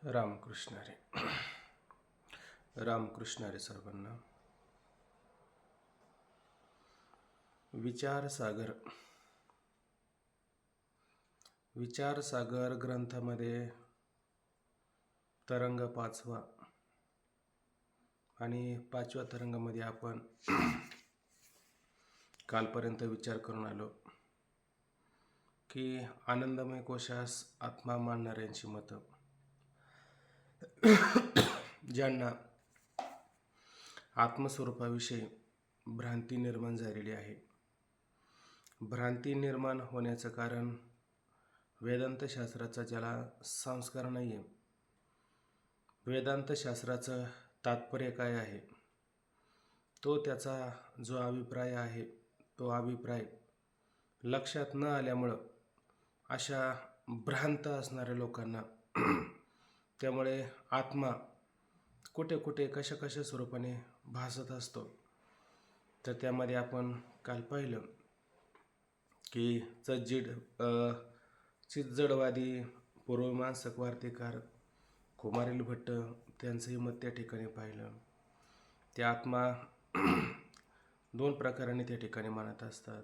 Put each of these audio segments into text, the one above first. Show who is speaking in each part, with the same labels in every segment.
Speaker 1: रामकृष्ण हरी. रामकृष्ण हरी सर्वांना. विचारसागर ग्रंथामध्ये तरंग 5वा आणि 5व्या तरंगामध्ये आपण कालपर्यंत विचार करून आलो की आनंदमय कोशास आत्मा मानणाऱ्यांची मतं, ज्यांना आत्मस्वरूपाविषयी भ्रांती निर्माण झालेली आहे. भ्रांती निर्माण होण्याचं कारण वेदांतशास्त्राचा ज्याला संस्कार नाही आहे. वेदांतशास्त्राचं तात्पर्य काय आहे, तो त्याचा जो अभिप्राय आहे, तो अभिप्राय लक्षात न आल्यामुळं अशा भ्रांत असणाऱ्या लोकांना त्यामुळे आत्मा कुठे कुठे कशा कशा स्वरूपाने भासत असतो. तर त्यामध्ये आपण काल पाहिलं की चितजडवादी पूर्वमीमांसक वार्तिकार कुमारिल भट्ट त्यांचंही मत त्या ठिकाणी पाहिलं. ते आत्मा 2 प्रकाराने त्या ठिकाणी मानत असतात.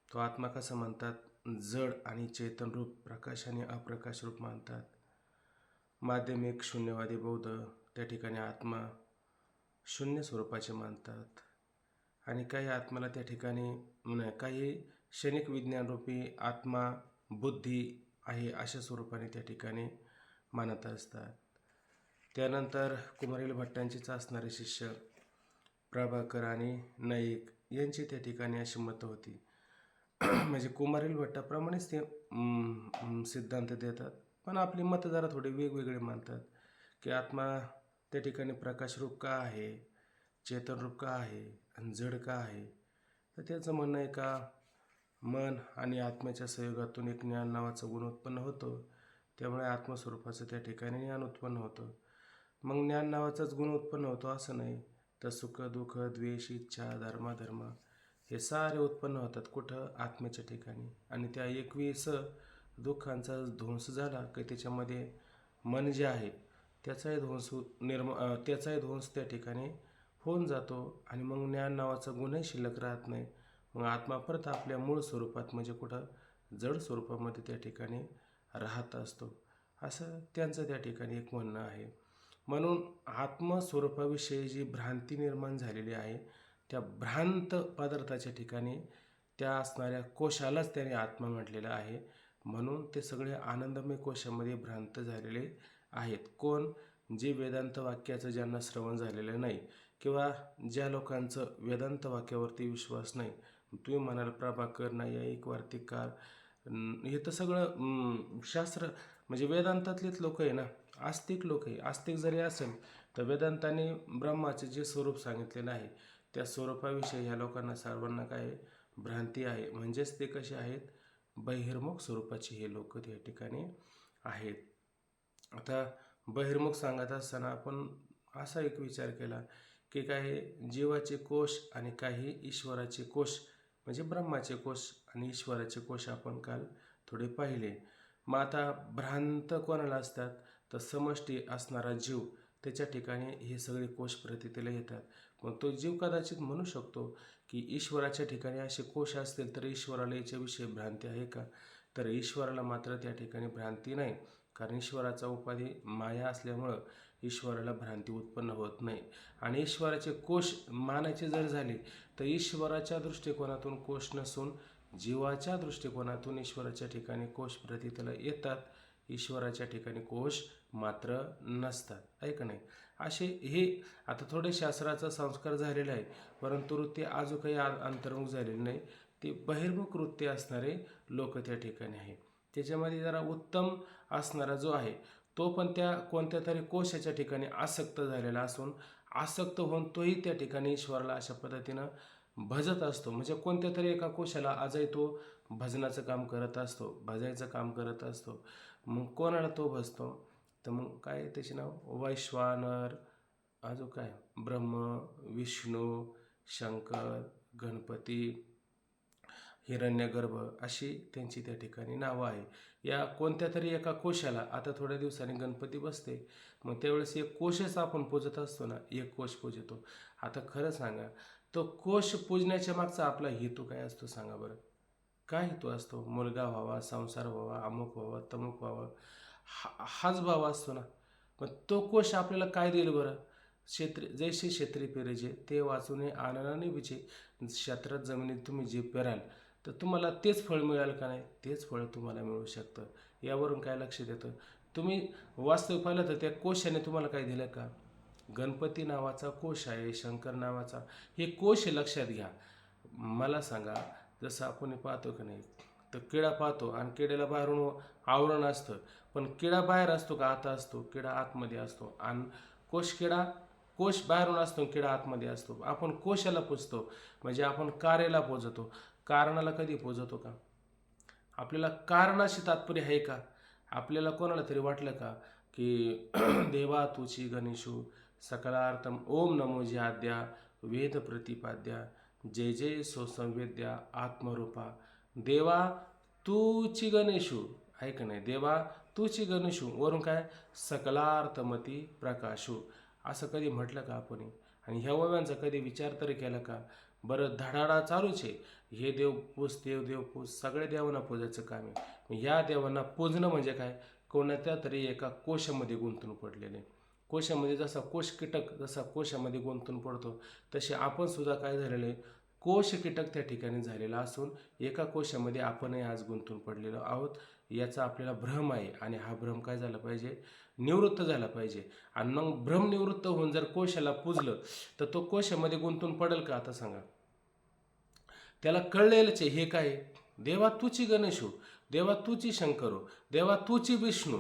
Speaker 1: तो आत्मा कसा मानतात, जड आणि चेतन रूप, प्रकाश आणि अप्रकाश रूप मानतात. माध्यमिक शून्यवादी बौद्ध त्या ठिकाणी आत्मा शून्य स्वरूपाचे मानतात. आणि काही आत्म्याला त्या ठिकाणी काही क्षणिक विज्ञानरूपी आत्मा बुद्धी आहे अशा स्वरूपाने त्या ठिकाणी मानत असतात. त्यानंतर कुमारिल भट्टांचीच असणारे शिष्य प्रभाकर आणि नाईक यांची त्या ठिकाणी अशी मतं होती. म्हणजे कुमारिल भट्टाप्रमाणेच ते सिद्धांत देतात, पण आपली मतं जरा थोडी वेगवेगळे मानतात की आत्मा त्या ठिकाणी प्रकाशरूप का आहे, चेतनरूप का आहे आणि जड का आहे. तर त्याचं म्हणणं आहे का मन आणि आत्म्याच्या संयोगातून एक ज्ञान नावाचा गुण उत्पन्न होतो, त्यामुळे आत्मस्वरूपाचं त्या ठिकाणी ज्ञान उत्पन्न होतं. मग ज्ञान नावाचाच गुण उत्पन्न होतो असं नाही, तर सुख दुःख द्वेष इच्छा धर्म हे सारे उत्पन्न होतात कुठं, आत्म्याच्या ठिकाणी. आणि त्या 21 दुःखांचा ध्वंस झाला की त्याच्यामध्ये मन जे आहे त्याचाही ध्वंस त्या ठिकाणी होऊन जातो आणि मग ज्ञान नावाचा गुणही शिल्लक राहत नाही. मग आत्मा परत आपल्या मूळ स्वरूपात म्हणजे कुठं, जड स्वरूपामध्ये त्या ठिकाणी राहत असतो, असं त्यांचं त्या ठिकाणी एक म्हणणं आहे. म्हणून आत्मस्वरूपाविषयी जी भ्रांती निर्माण झालेली आहे, त्या भ्रांत पदार्थाच्या ठिकाणी त्या असणाऱ्या कोशालाच त्याने आत्मा म्हटलेला आहे. म्हणून ते सगळे आनंदमय कोशामध्ये भ्रांत झालेले आहेत. कोण? जे वेदांत वाक्याचं ज्यांना श्रवण झालेलं नाही किंवा ज्या लोकांचं वेदांत वाक्यावरती विश्वास नाही. तुम्ही म्हणाल प्रभाकर, नाईक, वार्तिककार हे तर सगळं शास्त्र म्हणजे वेदांतातलेच लोक आहे ना, आस्तिक लोक आहे. आस्तिक जरी असेल तर वेदांताने ब्रह्माचे जे स्वरूप सांगितलेलं आहे त्या स्वरूपाविषयी ह्या लोकांना सर्वांना काय भ्रांती आहे. म्हणजेच ते कसे आहेत, बहिर्मुख स्वरूपाचे हे लोक त्या ठिकाणी आहेत. आता बहिर्मुख सांगत असताना आपण असा एक विचार केला की काही जीवाचे कोश आणि काही ईश्वराचे कोश म्हणजे ब्रह्माचे कोश आणि ईश्वराचे कोश आपण काल थोडे पाहिले. मग आता भ्रांत कोणाला असतात, तर समष्टी असणारा जीव त्याच्या ठिकाणी हे सगळे कोश प्रतीतीला येतात. मग तो जीव कदाचित म्हणू शकतो की ईश्वराच्या ठिकाणी असे कोश असतील तर ईश्वराला याच्याविषयी भ्रांती आहे का, तर ईश्वराला मात्र त्या ठिकाणी भ्रांती नाही. कारण ईश्वराचा उपाधी माया असल्यामुळं ईश्वराला भ्रांती उत्पन्न होत नाही. आणि ईश्वराचे कोश मानायचे जर झाले तर ईश्वराच्या दृष्टिकोनातून कोश नसून जीवाच्या दृष्टिकोनातून ईश्वराच्या ठिकाणी कोश प्रतीतीला येतात, ईश्वराच्या ठिकाणी कोश मात्र नसतात, आहे का नाही. असे हे आता थोडे शास्त्राचा संस्कार झालेला आहे, परंतु वृत्ती अजून काही अंतर्मुख झालेली नाही. ते बहिर्मुख वृत्ती असणारे लोक त्या ठिकाणी आहे. त्याच्यामध्ये जरा उत्तम असणारा जो आहे तो पण त्या कोणत्या तरी कोशाच्या ठिकाणी आसक्त झालेला असून आसक्त होऊन तोही त्या ठिकाणी ईश्वराला अशा पद्धतीनं भजत असतो. म्हणजे कोणत्या तरी एका कोशाला आजही तो भजनाचं काम करत असतो, भजायचं काम करत असतो. मग कोणाला तो भजतो, तर मग काय त्याचे नाव वैश्वानर, अजून काय ब्रह्म, विष्णू, शंकर, गणपती, हिरण्यगर्भ अशी त्यांची त्या ठिकाणी नावं आहे. या कोणत्या तरी एका कोशाला, आता थोड्या दिवसांनी गणपती बसते, मग त्यावेळेस एक कोशच आपण पूजत असतो ना, एक कोश पूजतो. आता खरं सांगा, तो कोश पूजण्याच्या मागचा आपला हेतू काय असतो सांगा बरं? काय हेतू असतो? मुलगा व्हावा, संसार व्हावा, अमुक व्हावा, तमुक व्हावं, हाच भाव असतो ना. मग तो कोश आपल्याला काय देईल बरं? जैसे क्षेत्री पेरेजे ते वाचून आनंदाने विचे. क्षेत्रात जमिनीत तुम्ही जे पेराल तर तुम्हाला तेच फळ मिळाल का नाही? तेच फळ तुम्हाला मिळू शकतं. यावरून काय लक्षात येतं? तुम्ही वास्तव पाहिलं तर त्या कोशाने तुम्हाला काय दिलं का? गणपती नावाचा कोश आहे, शंकर नावाचा, हे कोश लक्षात घ्या. मला सांगा, जसं आपण पाहतो की नाही, तर किडा पाहतो आणि किड्याला बाहेरून आवरण असतं, पण किडा बाहेर असतो का आत असतो? किडा आतमध्ये असतो. आणि कोश बाहेरून असतो, किडा आतमध्ये असतो. आपण कोशाला पूजतो, म्हणजे आपण कारेला पूजतो. कारणाला कधी पूजतो का? आपल्याला कारणाशी तात्पर्य आहे का? आपल्याला कोणाला तरी वाटलं का की देवा तुची गणेशू सकलार्थम ओम नमो आद्या वेद प्रतिपाद्या जय जय सो संवेद्या आत्मरूपा देवा तूची गणेशू, आहे का नाही? देवा तूची गणेशू वरून काय सकलार्थमती प्रकाशू, असं कधी म्हटलं का आपण? आणि ह्या ओव्यांचा कधी विचार तरी केला का? बरं, धडाडा चालूच आहे, हे देव पूज, देव पूज, सगळ्या देवांना पूजायचं काम आहे. या देवांना पूजणं म्हणजे काय? कोणत्या तरी एका कोशामध्ये गुंतून पडलेले. कोशामध्ये जसा कोश कीटक जसा कोशामध्ये गुंतून पडतो, तसे आपण सुद्धा काय झालेले, कोश कीटक त्या ठिकाणी झालेला असून एका कोशामध्ये आपणही आज गुंतून पडलेलो आहोत. याचा आपल्याला भ्रम आहे आणि हा भ्रम काय झाला पाहिजे? निवृत्त झाला पाहिजे. आणि मग भ्रम निवृत्त होऊन जर कोशाला पूजलं तर तो कोशामध्ये गुंतून पडेल का? आता सांगा. त्याला कळलेलंच आहे हे काय? देवा तूची गणेशो, देवा तूची शंकरो, देवा तूची विष्णू,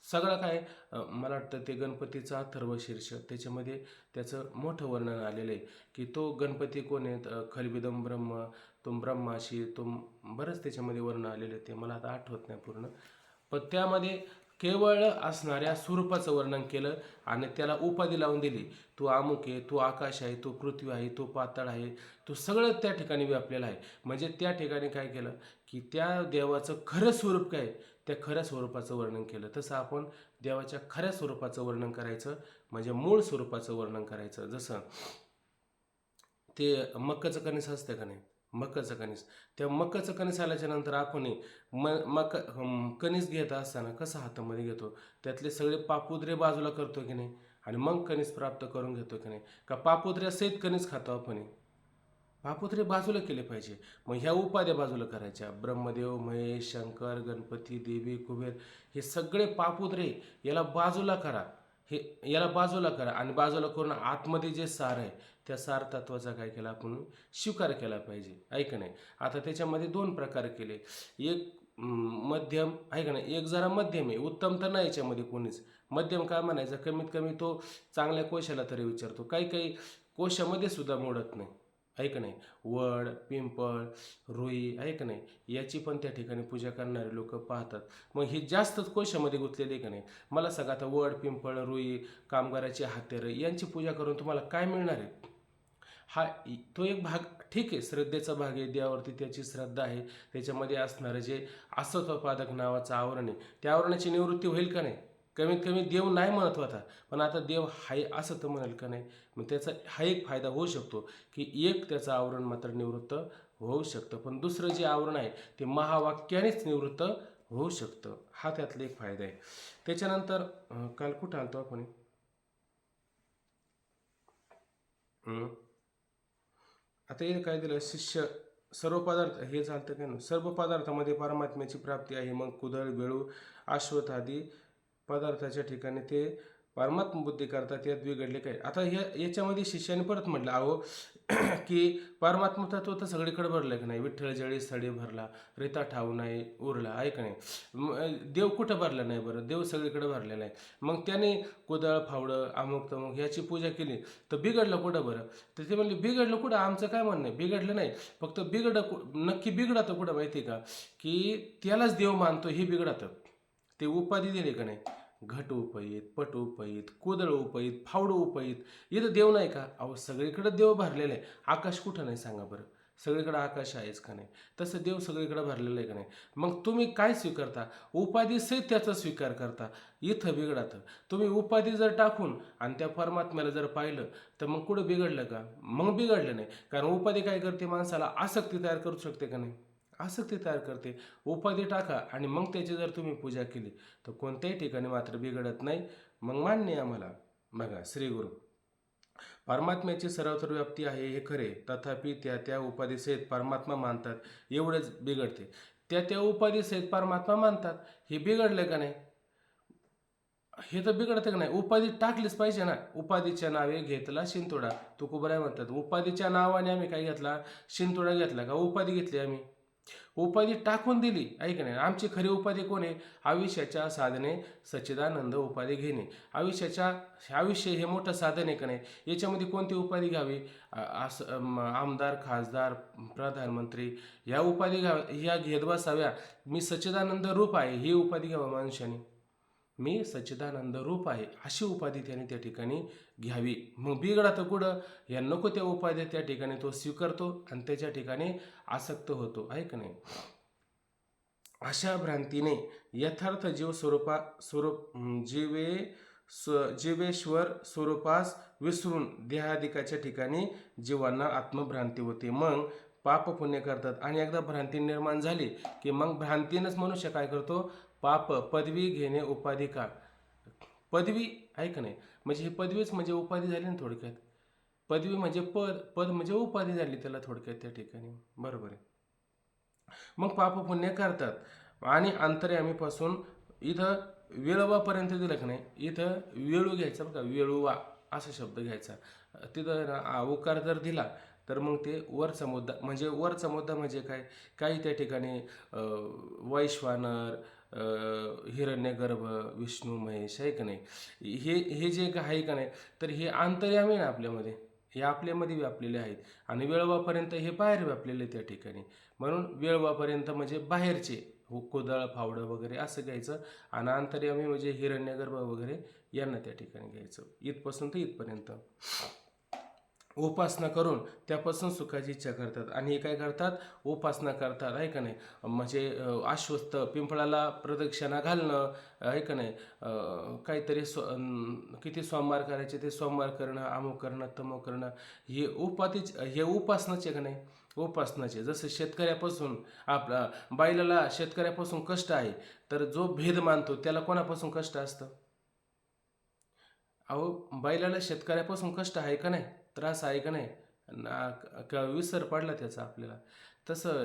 Speaker 1: सगळं काय. मला वाटतं ते गणपतीचा अथर्वशीर्ष, त्याच्यामध्ये त्याचं मोठं वर्णन आलेलं आहे की तो गणपती कोण आहेत, खलबिदम ब्रह्म, तुम ब्रह्माशी तुम, बरंच त्याच्यामध्ये वर्णन आलेलं आहे. ते मला आता आठवत नाही पूर्ण, पण त्यामध्ये केवळ असणाऱ्या स्वरूपाचं वर्णन केलं आणि त्याला उपाधी लावून दिली. तू अमुक आहे, तू आकाश आहे, तू पृथ्वी आहे, तू पाताळ आहे, तू सगळं त्या ठिकाणी व्यापलेलं आहे. म्हणजे त्या ठिकाणी काय केलं की त्या देवाचं खरं स्वरूप काय, त्या खऱ्या स्वरूपाचं वर्णन केलं. तसं आपण देवाच्या खऱ्या स्वरूपाचं वर्णन करायचं, म्हणजे मूळ स्वरूपाचं वर्णन करायचं. जसं ते मक्काचं कणीस असतं का नाही, मक्काचं कणीस, त्या मक्काचं कणीस आल्याच्या नंतर आपण कणीस घेत असताना कसं हातामध्ये घेतो, त्यातले सगळे पापुद्रे बाजूला करतो की नाही, आणि मग कणीस प्राप्त करून घेतो की नाही, का पापुद्र्यासहित कणीस खातो आपण? पापुत्रे बाजूला केले पाहिजे. मग ह्या उपाध्या बाजूला करायच्या. ब्रह्मदेव, महेश, शंकर, गणपती, देवी, कुबेर, हे सगळे पापुत्रे याला बाजूला करा. याला बाजूला करा आणि बाजूला करून आतमध्ये जे सार आहे त्या सार तत्वाचा काय केला आपण? स्वीकार केला पाहिजे, आहे का नाही? आता त्याच्यामध्ये दोन प्रकार केले. एक मध्यम, आहे का नाही? एक जरा मध्यम आहे, उत्तम तर नाही याच्यामध्ये कोणीच. मध्यम काय म्हणायचं? कमीत कमी तो चांगल्या कोशाला तरी विचारतो. काही काही कोशामध्ये सुद्धा मोडत नाही, आहे का नाही? वड, पिंपळ, रुई, आहे का नाही? याची पण त्या ठिकाणी पूजा करणारे लोक पाहतात. मग ही जास्तच कोशामध्ये गुंतलेली का नाही? मला सांगा, आता वड, पिंपळ, रुई, कामगाराची हातेरं यांची पूजा करून तुम्हाला काय मिळणार आहे? तो एक भाग ठीक आहे, श्रद्धेचा भाग आहे, देवावरती त्याची श्रद्धा आहे, त्याच्यामध्ये असणारं जे असत्वपादक नावाचं आवरण आहे, त्या आवरणाची निवृत्ती होईल का नाही? कमीत कमी देव नाही म्हणत होता, पण आता देव हाय असं तर म्हणाल का नाही? मग त्याचा हा एक फायदा होऊ शकतो की एक त्याचं आवरण मात्र निवृत्त होऊ शकतं, पण दुसरं जे आवरण आहे ते महावाक्यानेच निवृत्त होऊ शकतं. हा त्यातला एक फायदा आहे. त्याच्यानंतर काल कुठं आलतो आपण? आता हे काय दिलं? शिष्य सर्व पदार्थ, हे चालतं काय ना, सर्व पदार्थामध्ये परमात्म्याची प्राप्ती आहे. मग कुदळ, बेळू, अश्वथ आदी पदार्थाच्या ठिकाणी ते परमात्म बुद्धी करतात, यात बिघडले काय? आता याच्यामध्ये शिष्याने परत म्हटलं, अहो की परमात्मा तत्व तर सगळीकडे भरलं की नाही? विठ्ठल जळी स्थळी भरला, रिता ठाऊ नाही उरला, आहे का नाही? देव कुठं भरला नाही बरं? देव सगळीकडे भरलेला आहे. मग त्याने कुदळ, फावडं, अमुक तमुक ह्याची पूजा केली तर बिघडलं कुठं बरं? तर ते म्हणले, बिघडलं कुठं? आमचं काय म्हणणं आहे, बिघडलं नाही. फक्त नक्की बिघडतं कुठं माहिती का? की त्यालाच देव मानतो हे बिघडतं. ते उपाधी दिले का नाही? घट उपयित, पट उपयित, कुदळ उपयित, फावडं उपयित, इथं देव नाही का? अहो सगळीकडे देव भरलेलं आहे. आकाश कुठं नाही सांगा बरं? सगळीकडे आकाश आहेच का नाही, तसं देव सगळीकडे भरलेलं आहे का नाही. मग तुम्ही काय स्वीकारता, उपाधी सहित त्याचा स्वीकार करता, इथं बिघडतं. तुम्ही उपाधी जर टाकून आणि त्या परमात्म्याला जर पाहिलं तर मग कुठं बिघडलं का, मग बिघडलं नाही. कारण उपाधी काय करते, माणसाला आसक्ती तयार करू शकते का नाही, आसक्ती तयार करते. उपाधी टाका आणि मग त्याची जर तुम्ही पूजा केली तर कोणत्याही ठिकाणी मात्र बिघडत नाही. मग मान्य आहे आम्हाला. बघा, श्री गुरु परमात्म्याची सर्वत्र व्याप्ती आहे हे खरे, तथापि त्या त्या उपाधीसहित परमात्मा मानतात, एवढेच बिघडते. त्या त्या उपाधीसहित परमात्मा मानतात, हे बिघडलं का नाही, हे तर बिघडतं का नाही. उपाधी टाकलीच पाहिजे ना. उपाधीच्या नावे घेतला शिंतोडा, तुकोबराय म्हणतात. उपाधीच्या नावाने आम्ही काय घेतला, शिंतोडा घेतला का, उपाधी घेतली आम्ही, उपाधी टाकून दिली, ऐक नाही. आमची खरी उपाधी कोण आहे, आयुष्याच्या साधने सच्चिदानंद उपाधी घेणे. आयुष्य हे मोठं साधन आहे का नाही, याच्यामध्ये कोणती उपाधी घ्यावी, असं आमदार, खासदार, प्रधानमंत्री या उपाधी घ्याव्या, ह्या घेत बसाव्या. मी सच्चिदानंद रूप आहे ही उपाधी घ्यावा मनुष्याने, मी सच्चिदानंद रूप आहे अशी उपाधी त्याने त्या ठिकाणी घ्यावी. मग बिघडतं कुठं, या नको त्या उपाधी त्या ठिकाणी तो स्वीकारतो आणि त्याच्या ठिकाणी आसक्त होतो, आहे का नाही. अशा भ्रांतीने यथार्थ जीव जीवेश्वर स्वरूपास विसरून देहाधिकाच्या ठिकाणी जीवांना आत्मभ्रांती होते. मग पाप पुण्य करतात आणि एकदा भ्रांती निर्माण झाली की मग भ्रांतीनंच मनुष्य काय करतो, पाप पदवी घेणे उपाधी का, पदवी आहे का नाही, म्हणजे ही पदवीच म्हणजे उपाधी झाली ना थोडक्यात. पदवी म्हणजे पद, पद म्हणजे उपाधी झाली त्याला थोडक्यात त्या ठिकाणी, बरोबर आहे. मग पाप पुण्य करतात आणि अंतर्यामीपासून इथं वेळोबापर्यंत दिलं का नाही, इथं वेळू घ्यायचा बघा, वेळूवा असा शब्द घ्यायचा. तिथं उकार जर दिला तर मग ते वरचा मुद्दा, म्हणजे वरचा मुद्दा म्हणजे काय, काही त्या ठिकाणी वैश्वानर, हिरण्यगर्भ, विष्णू महेश आहे का नाही, हे हे जे आहे का नाही, तर हे अंतर्यामी ना आपल्यामध्ये, हे आपल्यामध्ये व्यापलेले आहेत. आणि वेळोबापर्यंत हे बाहेर व्यापलेले त्या ठिकाणी. म्हणून वेळोबापर्यंत म्हणजे बाहेरचे, कुदळ, फावडं वगैरे असं घ्यायचं. आणि अंतर्यामी म्हणजे हिरण्यगर्भ वगैरे यांना त्या ठिकाणी घ्यायचं. इथपासून तर इथपर्यंत उपासना करून त्यापासून सुखाची इच्छा करतात. आणि हे काय करतात, उपासना करतात, आहे का नाही. म्हणजे आश्वस्त पिंपळाला प्रदक्षिणा घालणं, आहे का नाही, काहीतरी किती सोमवार करायचे ते सोमवार करणं, अमुक करणं, तमुक करणं, हे उपासनाचे का नाही, उपासनाचे. जसं शेतकऱ्यापासून आपला बैलाला शेतकऱ्यापासून कष्ट आहे, तर जो भेद मानतो त्याला कोणापासून कष्ट असतं, अहो बैलाला शेतकऱ्यापासून कष्ट आहे का नाही, त्रास आहे का नाही, का विसर पडला त्याचा आपल्याला, तसं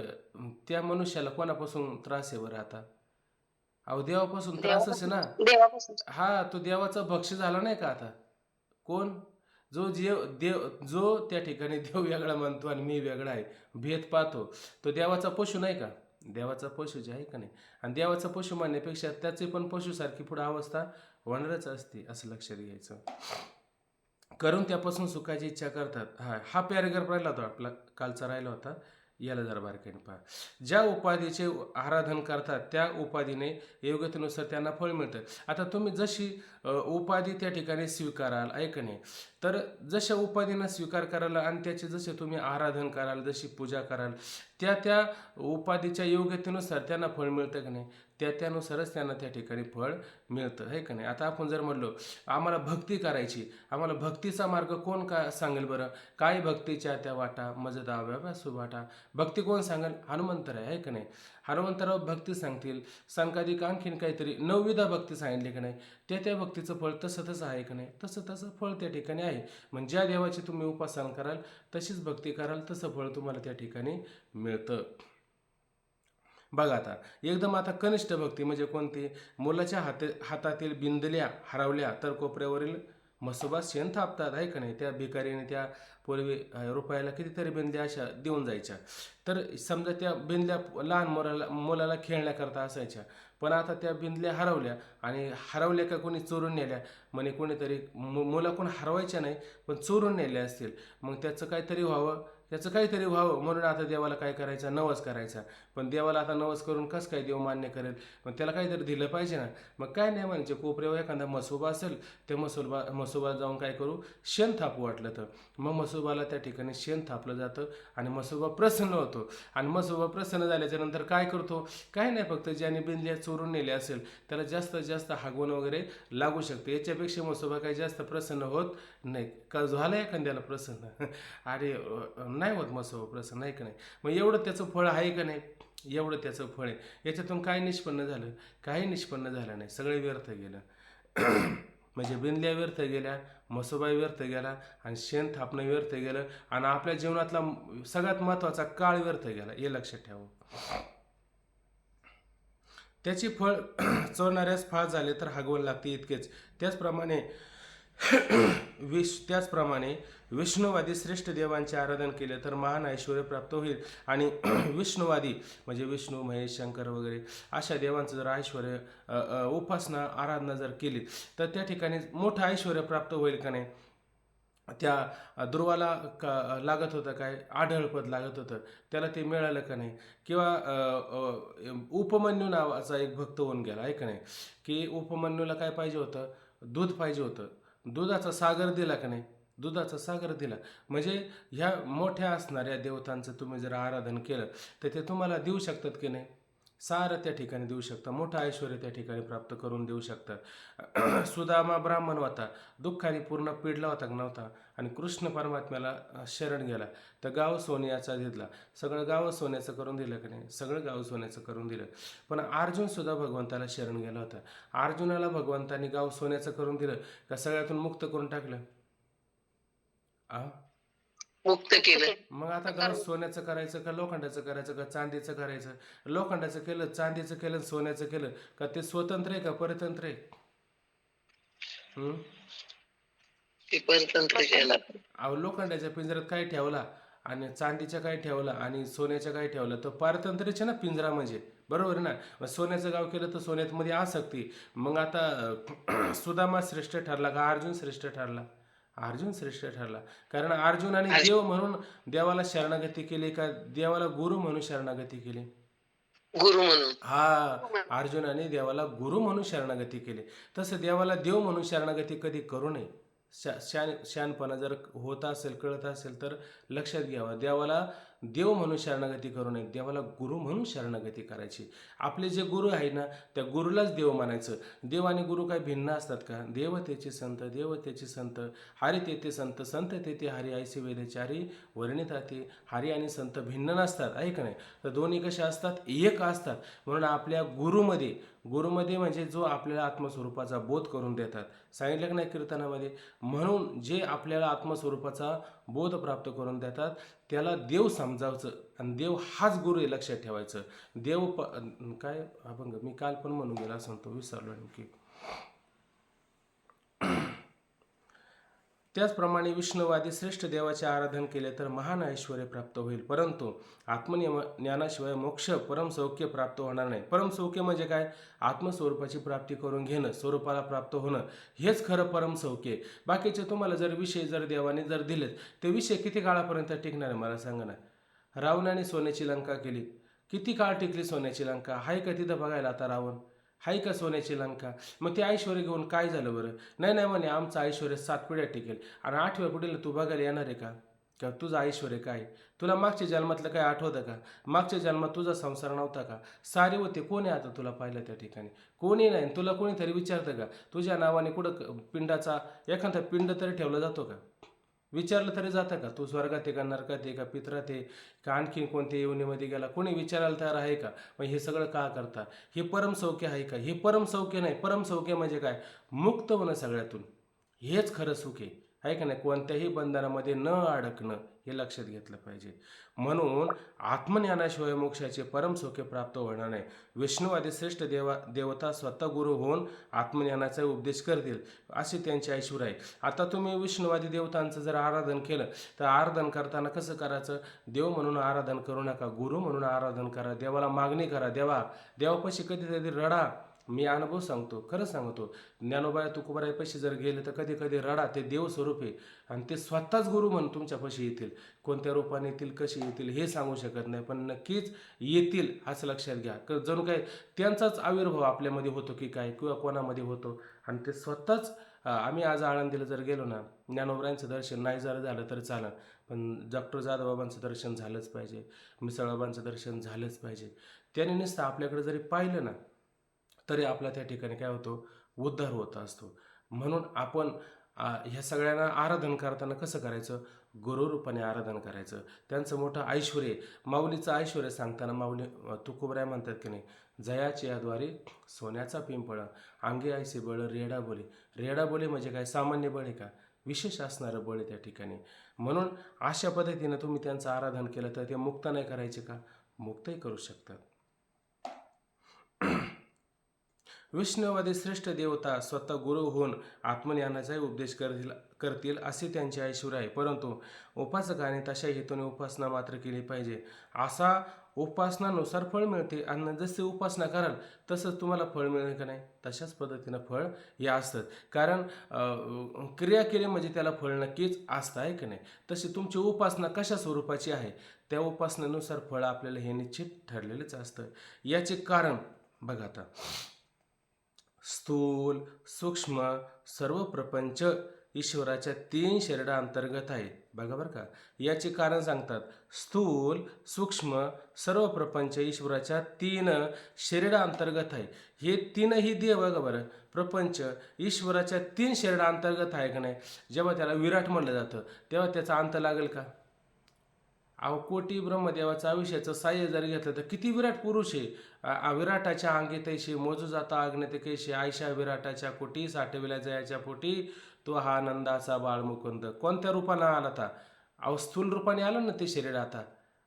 Speaker 1: त्या मनुष्याला कोणापासून त्रास आहे बरं आता, अहो देवापासून त्रासच आहे ना. हा, तो देवाचा भक्ष झाला नाही का आता. कोण, जो जो त्या ठिकाणी देव वेगळा मानतो आणि मी वेगळा आहे, भेद पाहतो, तो देवाचा पशु नाही का, देवाचा पशु जे आहे का नाही. आणि देवाचा पशु मानण्यापेक्षा त्याची पण पशुसारखी पुढे अवस्था होणारच असते, असं लक्षात घ्यायचं. करून त्यापासून सुखाची इच्छा करतात. हा पॅरेग्राफ राहिला होता आपला, कालचा राहिला होता, याला जरा बारकाईने पहा. ज्या उपाधीचे आराधन करतात त्या उपाधीने योग्यतेनुसार त्यांना फळ मिळतं. आता तुम्ही जशी उपाधी त्या ठिकाणी स्वीकाराल, ऐक नाही, तर जशा उपाधींना स्वीकार कराल आणि त्याचे जसे तुम्ही आराधन कराल, जशी पूजा कराल, त्या त्या उपाधीच्या योग्यतेनुसार त्यांना फळ मिळतं का नाही, त्यानुसारच त्यांना त्या ठिकाणी फळ मिळतं, आहे का नाही. आता आपण जर म्हणलो आम्हाला भक्ती करायची, आम्हाला भक्तीचा मार्ग कोण का सांगेल बरं, काय भक्तीच्या त्या वाटा मज दाव्या सुभाटा, भक्ती कोण सांगेल, हनुमंतराय आहे का नाही. हनुमंतराव भक्ती सांगतील, संकाधिक आणखीन काहीतरी 9विधा भक्ती सांगितली का नाही, त्या भक्तीचं फळ तसं तसं आहे का नाही, तसं फळ त्या ठिकाणी आहे. म्हणजे ज्या देवाची तुम्ही उपासना कराल, तशीच भक्ती कराल, तसं फळ तुम्हाला त्या ठिकाणी मिळतं. बघा आता एकदम आता कनिष्ठ भक्ती म्हणजे कोणती, मुलाच्या हातातील बिंदल्या हरवल्या तर कोपऱ्यावरील मसोबा शेण थापतात, आहे का नाही. त्या भिकारीने त्या पूर्वी रुपयाला कितीतरी बिंदल्या अशा देऊन जायच्या. तर समजा त्या बिंदल्या लहान मुलाला खेळण्याकरता असायच्या, पण आता त्या बिंदल्या हरवल्या, आणि हरवल्या का कोणी चोरून नेल्या, म्हणे कोणीतरी मुला कोण हरवायच्या नाही पण चोरून नेल्या असतील, मग त्याचं काहीतरी व्हावं, त्याचं काहीतरी व्हावं म्हणून आता देवाला काय करायचा, नवस करायचा. पण देवाला आता नवस करून कसं काय देव मान्य करेल? मग त्याला काहीतरी दिलं पाहिजे ना. मग काय नाही म्हणायचे, कोपऱ्यावर एखादा म्हसोबा असेल, त्या म्हसोबाला जाऊन काय करू, शेण थापू वाटलं तर. मग म्हसोबाला त्या ठिकाणी शेण थापलं जातं आणि म्हसोबा प्रसन्न होतो. आणि म्हसोबा प्रसन्न झाल्याच्या नंतर काय करतो, काय नाही, फक्त ज्याने बिंदल्या चोरून नेले असेल त्याला जास्तीत जास्त हागवण वगैरे लागू शकते. याच्यापेक्षा म्हसोबा काही जास्त प्रसन्न होत नाही. का झालं एखाद्याला प्रसन्न? अरे नाही होत म्हसोबा प्रसन्न, नाही का नाही? मग एवढं त्याचं फळ आहे का नाही? एवढं त्याचं फळ आहे. याच्यातून काय निष्पन्न झालं? काही निष्पन्न झालं नाही, सगळे व्यर्थ गेलं. म्हणजे बिनल्या व्यर्थ गेल्या, म्हसोबा व्यर्थ गेला आणि शेण थापणं व्यर्थ गेलं आणि आपल्या जीवनातला सगळ्यात महत्त्वाचा काळ व्यर्थ गेला, हे लक्षात ठेवा. त्याची फळ चोरणाऱ्यास फाळ झाले तर हागवण लागते इतकेच. त्याचप्रमाणे त्याचप्रमाणे विष्णुवादी श्रेष्ठ देवांचे आराधन केले तर महान ऐश्वर प्राप्त होईल. आणि विष्णुवादी म्हणजे विष्णू, महेश, शंकर वगैरे अशा देवांचं जर ऐश्वर उपासना आराधना जर केली तर त्या ठिकाणी मोठं ऐश्वर प्राप्त होईल का नाही? त्या ध्रुवाला लागत होतं काय, आढळपद लागत होतं, त्याला ते मिळालं का नाही? किंवा उपमन्यू नावाचा एक भक्त होऊन गेला आहे का नाही, की उपमन्यूला काय पाहिजे होतं, दूध पाहिजे होतं, दुधाचा सागर दिला का नाही? दुधाचा सागर दिला. म्हणजे ह्या मोठ्या असणाऱ्या देवतांचं तुम्ही जर आराधन केलं तर ते तुम्हाला देऊ शकतात की नाही? सारं त्या ठिकाणी देऊ शकतात, मोठं ऐश्वर त्या ठिकाणी प्राप्त करून देऊ शकतात. सुदामा ब्राह्मण होता, दुःखाने पूर्ण पिडला होता का नव्हता? आणि कृष्ण परमात्म्याला शरण गेला तर गाव सोन्याचा घेतला. सगळं गाव सोन्याचं करून दिलं का नाही? सगळं गाव सोन्याचं करून दिलं. पण अर्जुन सुद्धा भगवंताला शरण गेला होता. अर्जुनाला भगवंतानी गाव सोन्याचं करून दिलं का सगळ्यातून मुक्त करून टाकलं?
Speaker 2: मुक्त केलं.
Speaker 1: मग आता गाव सोन्याचं करायचं का लोखंडाचं करायचं का चांदीचं करायचं? लोखंडाचं केलं, चांदीचं केलं, सोन्याचं केलं का ते स्वतंत्र आहे का परतंत्र आहे?
Speaker 2: ते परतंत्र केलं.
Speaker 1: अहो, लोखंडाच्या पिंजऱ्यात काय ठेवला आणि चांदीच्या काय ठेवला आणि सोन्याच्या काय ठेवलं तर पारतंत्र्याचे ना पिंजरा, म्हणजे बरोबर ना. मग सोन्याचं गाव केलं तर सोन्यात मध्ये आसक्ती. मग आता सुदामा श्रेष्ठ ठरला का अर्जुन श्रेष्ठ ठरला? अर्जुन श्रेष्ठ ठरला. कारण अर्जुनाने देव म्हणून देवाला शरणागती केली का देवाला गुरु म्हणून शरणागती केली?
Speaker 2: गुरु म्हणून.
Speaker 1: हा, अर्जुनाने देवाला गुरु म्हणून शरणागती केली. तसं देवाला देव म्हणून शरणागती कधी करू नये. शहाणपणा जर होत असेल, कळत असेल तर लक्षात घ्यावा. देवाला देव म्हणून शरणागती करू नये, देवाला गुरु म्हणून शरणागती करायची. आपले जे गुरु आहे ना त्या गुरुलाच देव मानायचं. देव आणि गुरु काय भिन्न असतात का? देव तेचे संत, देव तेचे संत, हरी तेथे संत, संत तेथे हरी, ऐसे वेदचारी वर्णिताते. हरी आणि संत भिन्न नसतात, आहे का नाही? तर दोन्ही कशा असतात? एक असतात. म्हणून आपल्या गुरुमध्ये म्हणजे जो आपल्याला आत्मस्वरूपाचा बोध करून देतात, सांगितलं की नाही कीर्तनामध्ये? म्हणून जे आपल्याला आत्मस्वरूपाचा बोध प्राप्त करून देतात त्याला देव समजावचं आणि देव हाच गुरु आहे, लक्षात ठेवायचं. देव काय अभंग मी काल पण म्हणून गेला सांगतो, विसरलो की. त्याचप्रमाणे विष्णुवादी श्रेष्ठ देवाचे आराधन केले तर महान ऐश्वर प्राप्त होईल. परंतु ज्ञानाशिवाय मोक्ष परमसौख्य प्राप्त होणार नाही. परमसौख्य म्हणजे काय? आत्मस्वरूपाची प्राप्ती करून घेणं, स्वरूपाला प्राप्त होणं, हेच खरं परमसौख्य. बाकीचे तुम्हाला जर विषय जर देवाने जर दिलेत ते विषय किती काळापर्यंत टिकणार आहे मला सांगा ना. रावणाने सोन्याची लंका केली, किती काळ टिकली सोन्याची लंका? हाय का तिथं बघायला आता रावण? हाय का सोन्याची लंका? मग ते ऐश्वर घेऊन काय झालं बरं? नाही नाही म्हणे आमचं ऐश्वर 7 पिढ्या टिकेल. आणि 8व्या पिढीला तू बघायला येणार आहे का? का तुझं ऐश्वर काय? तुला मागच्या जन्मातलं काय आठवतं का? मागच्या जन्मात तुझा संसार नव्हता का? सारे होते. कोणी आता तुला पाहिलं त्या ठिकाणी? कोणी नाही. तुला कोणीतरी विचारतं का तुझ्या नावाने कुठं पिंडाचा एखादा पिंड तरी ठेवला जातो का? विचारलं तरी जातं का? तू स्वर्गात आहे का, नरकात आहे का, पित्रात आहे का, आणखीन कोणत्या योनीमध्ये गेला? कोणी विचारायला तयार आहे का? मग हे सगळं का करता? हे परमसौख्य आहे का? हे परमसौख्य नाही. परमसौख्य म्हणजे काय? मुक्त होणं सगळ्यातून, हेच खरं सुख आहे का नाही? कोणत्याही बंधनामध्ये न अडकणं, हे लक्षात घेतलं पाहिजे. म्हणून आत्मज्ञानाशिवाय मोक्षाचे परमसौख्य प्राप्त होणार नाही. विष्णुवादी श्रेष्ठ देवता स्वतः गुरु होऊन आत्मज्ञानाचा उपदेश करतील, असे त्यांचे ऐश्वर आहे. आता तुम्ही विष्णुवादी देवतांचं जर आराधन केलं तर आराधन करताना कसं करायचं? देव म्हणून आराधन करू नका, गुरु म्हणून आराधन करा. देवाला मागणी करा. देवापाशी कधीतरी रडा, मी अनुभव सांगतो, खरं सांगतो. ज्ञानोबा तुकोबारायपाशी जर गेले तर कधी कधी रडा, ते देव स्वरूप आहे आणि ते स्वतःच गुरु म्हणून तुमच्यापाशी येतील. कोणत्या रूपाने येतील, कशी येतील हे सांगू शकत नाही, पण नक्कीच येतील असं लक्षात घ्या. जणू काय त्यांचाच आविर्भाव आपल्यामध्ये होतो की काय, किंवा कोणामध्ये होतो आणि ते स्वतःच आम्ही आज आळंदीला जर गेलो ना, ज्ञानोबरायांचं दर्शन नाही जर झालं तर चालेल, पण डॉक्टर जाधवबाबांचं दर्शन झालंच पाहिजे, मिसळबाबांचं दर्शन झालंच पाहिजे. त्याने नुसतं आपल्याकडे जरी पाहिलं ना तरी आपला त्या ठिकाणी काय होतो, उद्धार होत असतो. म्हणून आपण ह्या सगळ्यांना आराधन करताना कसं करायचं, गुरुरूपाने आराधन करायचं. त्यांचं मोठं ऐश्वर आहे. माऊलीचं ऐश्वर सांगताना माऊली तुकोबराय म्हणतात की नाही, जयाची याद्वारे सोन्याचा पिंपळ, अंगे ऐसे बळ रेडा बोले. रेडा बोले म्हणजे काय, सामान्य बळ आहे का, विशेष असणारं बळ आहे त्या ठिकाणी. म्हणून अशा पद्धतीनं तुम्ही त्यांचं आराधन केलं तर ते मुक्त नाही करायचे का, मुक्तही करू शकतात. विष्णुवादी श्रेष्ठ देवता स्वतः गुरु होऊन आत्मज्ञानाचाही उपदेश करतील असे त्यांचे ऐश्वर आहे. परंतु उपासकाने तशा हेतूने उपासना मात्र केली पाहिजे. असा उपासनानुसार फळ मिळते आणि जसे उपासना कराल तसंच तुम्हाला फळ मिळेल का नाही, तशाच पद्धतीनं फळ हे असतं. कारण क्रिया केली म्हणजे त्याला फळ नक्कीच असतं, आहे की नाही. तशी तुमची उपासना कशा स्वरूपाची आहे त्या उपासनेनुसार फळ आपल्याला हे निश्चित ठरलेलंच असतं. याचे कारण बघा आता, स्थूल सूक्ष्म सर्व प्रपंच ईश्वराच्या 3 शरीरा अंतर्गत आहे. बघा बरं का, याचे कारण सांगतात. स्थूल सूक्ष्म सर्व प्रपंच ईश्वराच्या 3 शरीरा अंतर्गत आहे. हे तीनही देव बघा बरं, प्रपंच ईश्वराच्या 3 शरीरा अंतर्गत आहे का नाही. जेव्हा त्याला विराट म्हणलं जातं तेव्हा त्याचा अंत लागेल का. अहो कोटी ब्रह्मदेवाचं आयुष्याचं साह्य जर घेतलं तर किती विराट पुरुष आहे. विराटाच्या अंगी तैशी मोजू जाता अग्नते कैशी, आयशा विराटाच्या कोटी साठविल्या जयाच्या पोटी, तो हा आनंदाचा बाळमुकुंद. कोणत्या रूपानं आला आता, अहो स्थूल रूपाने आलं ना ते शरीर, आता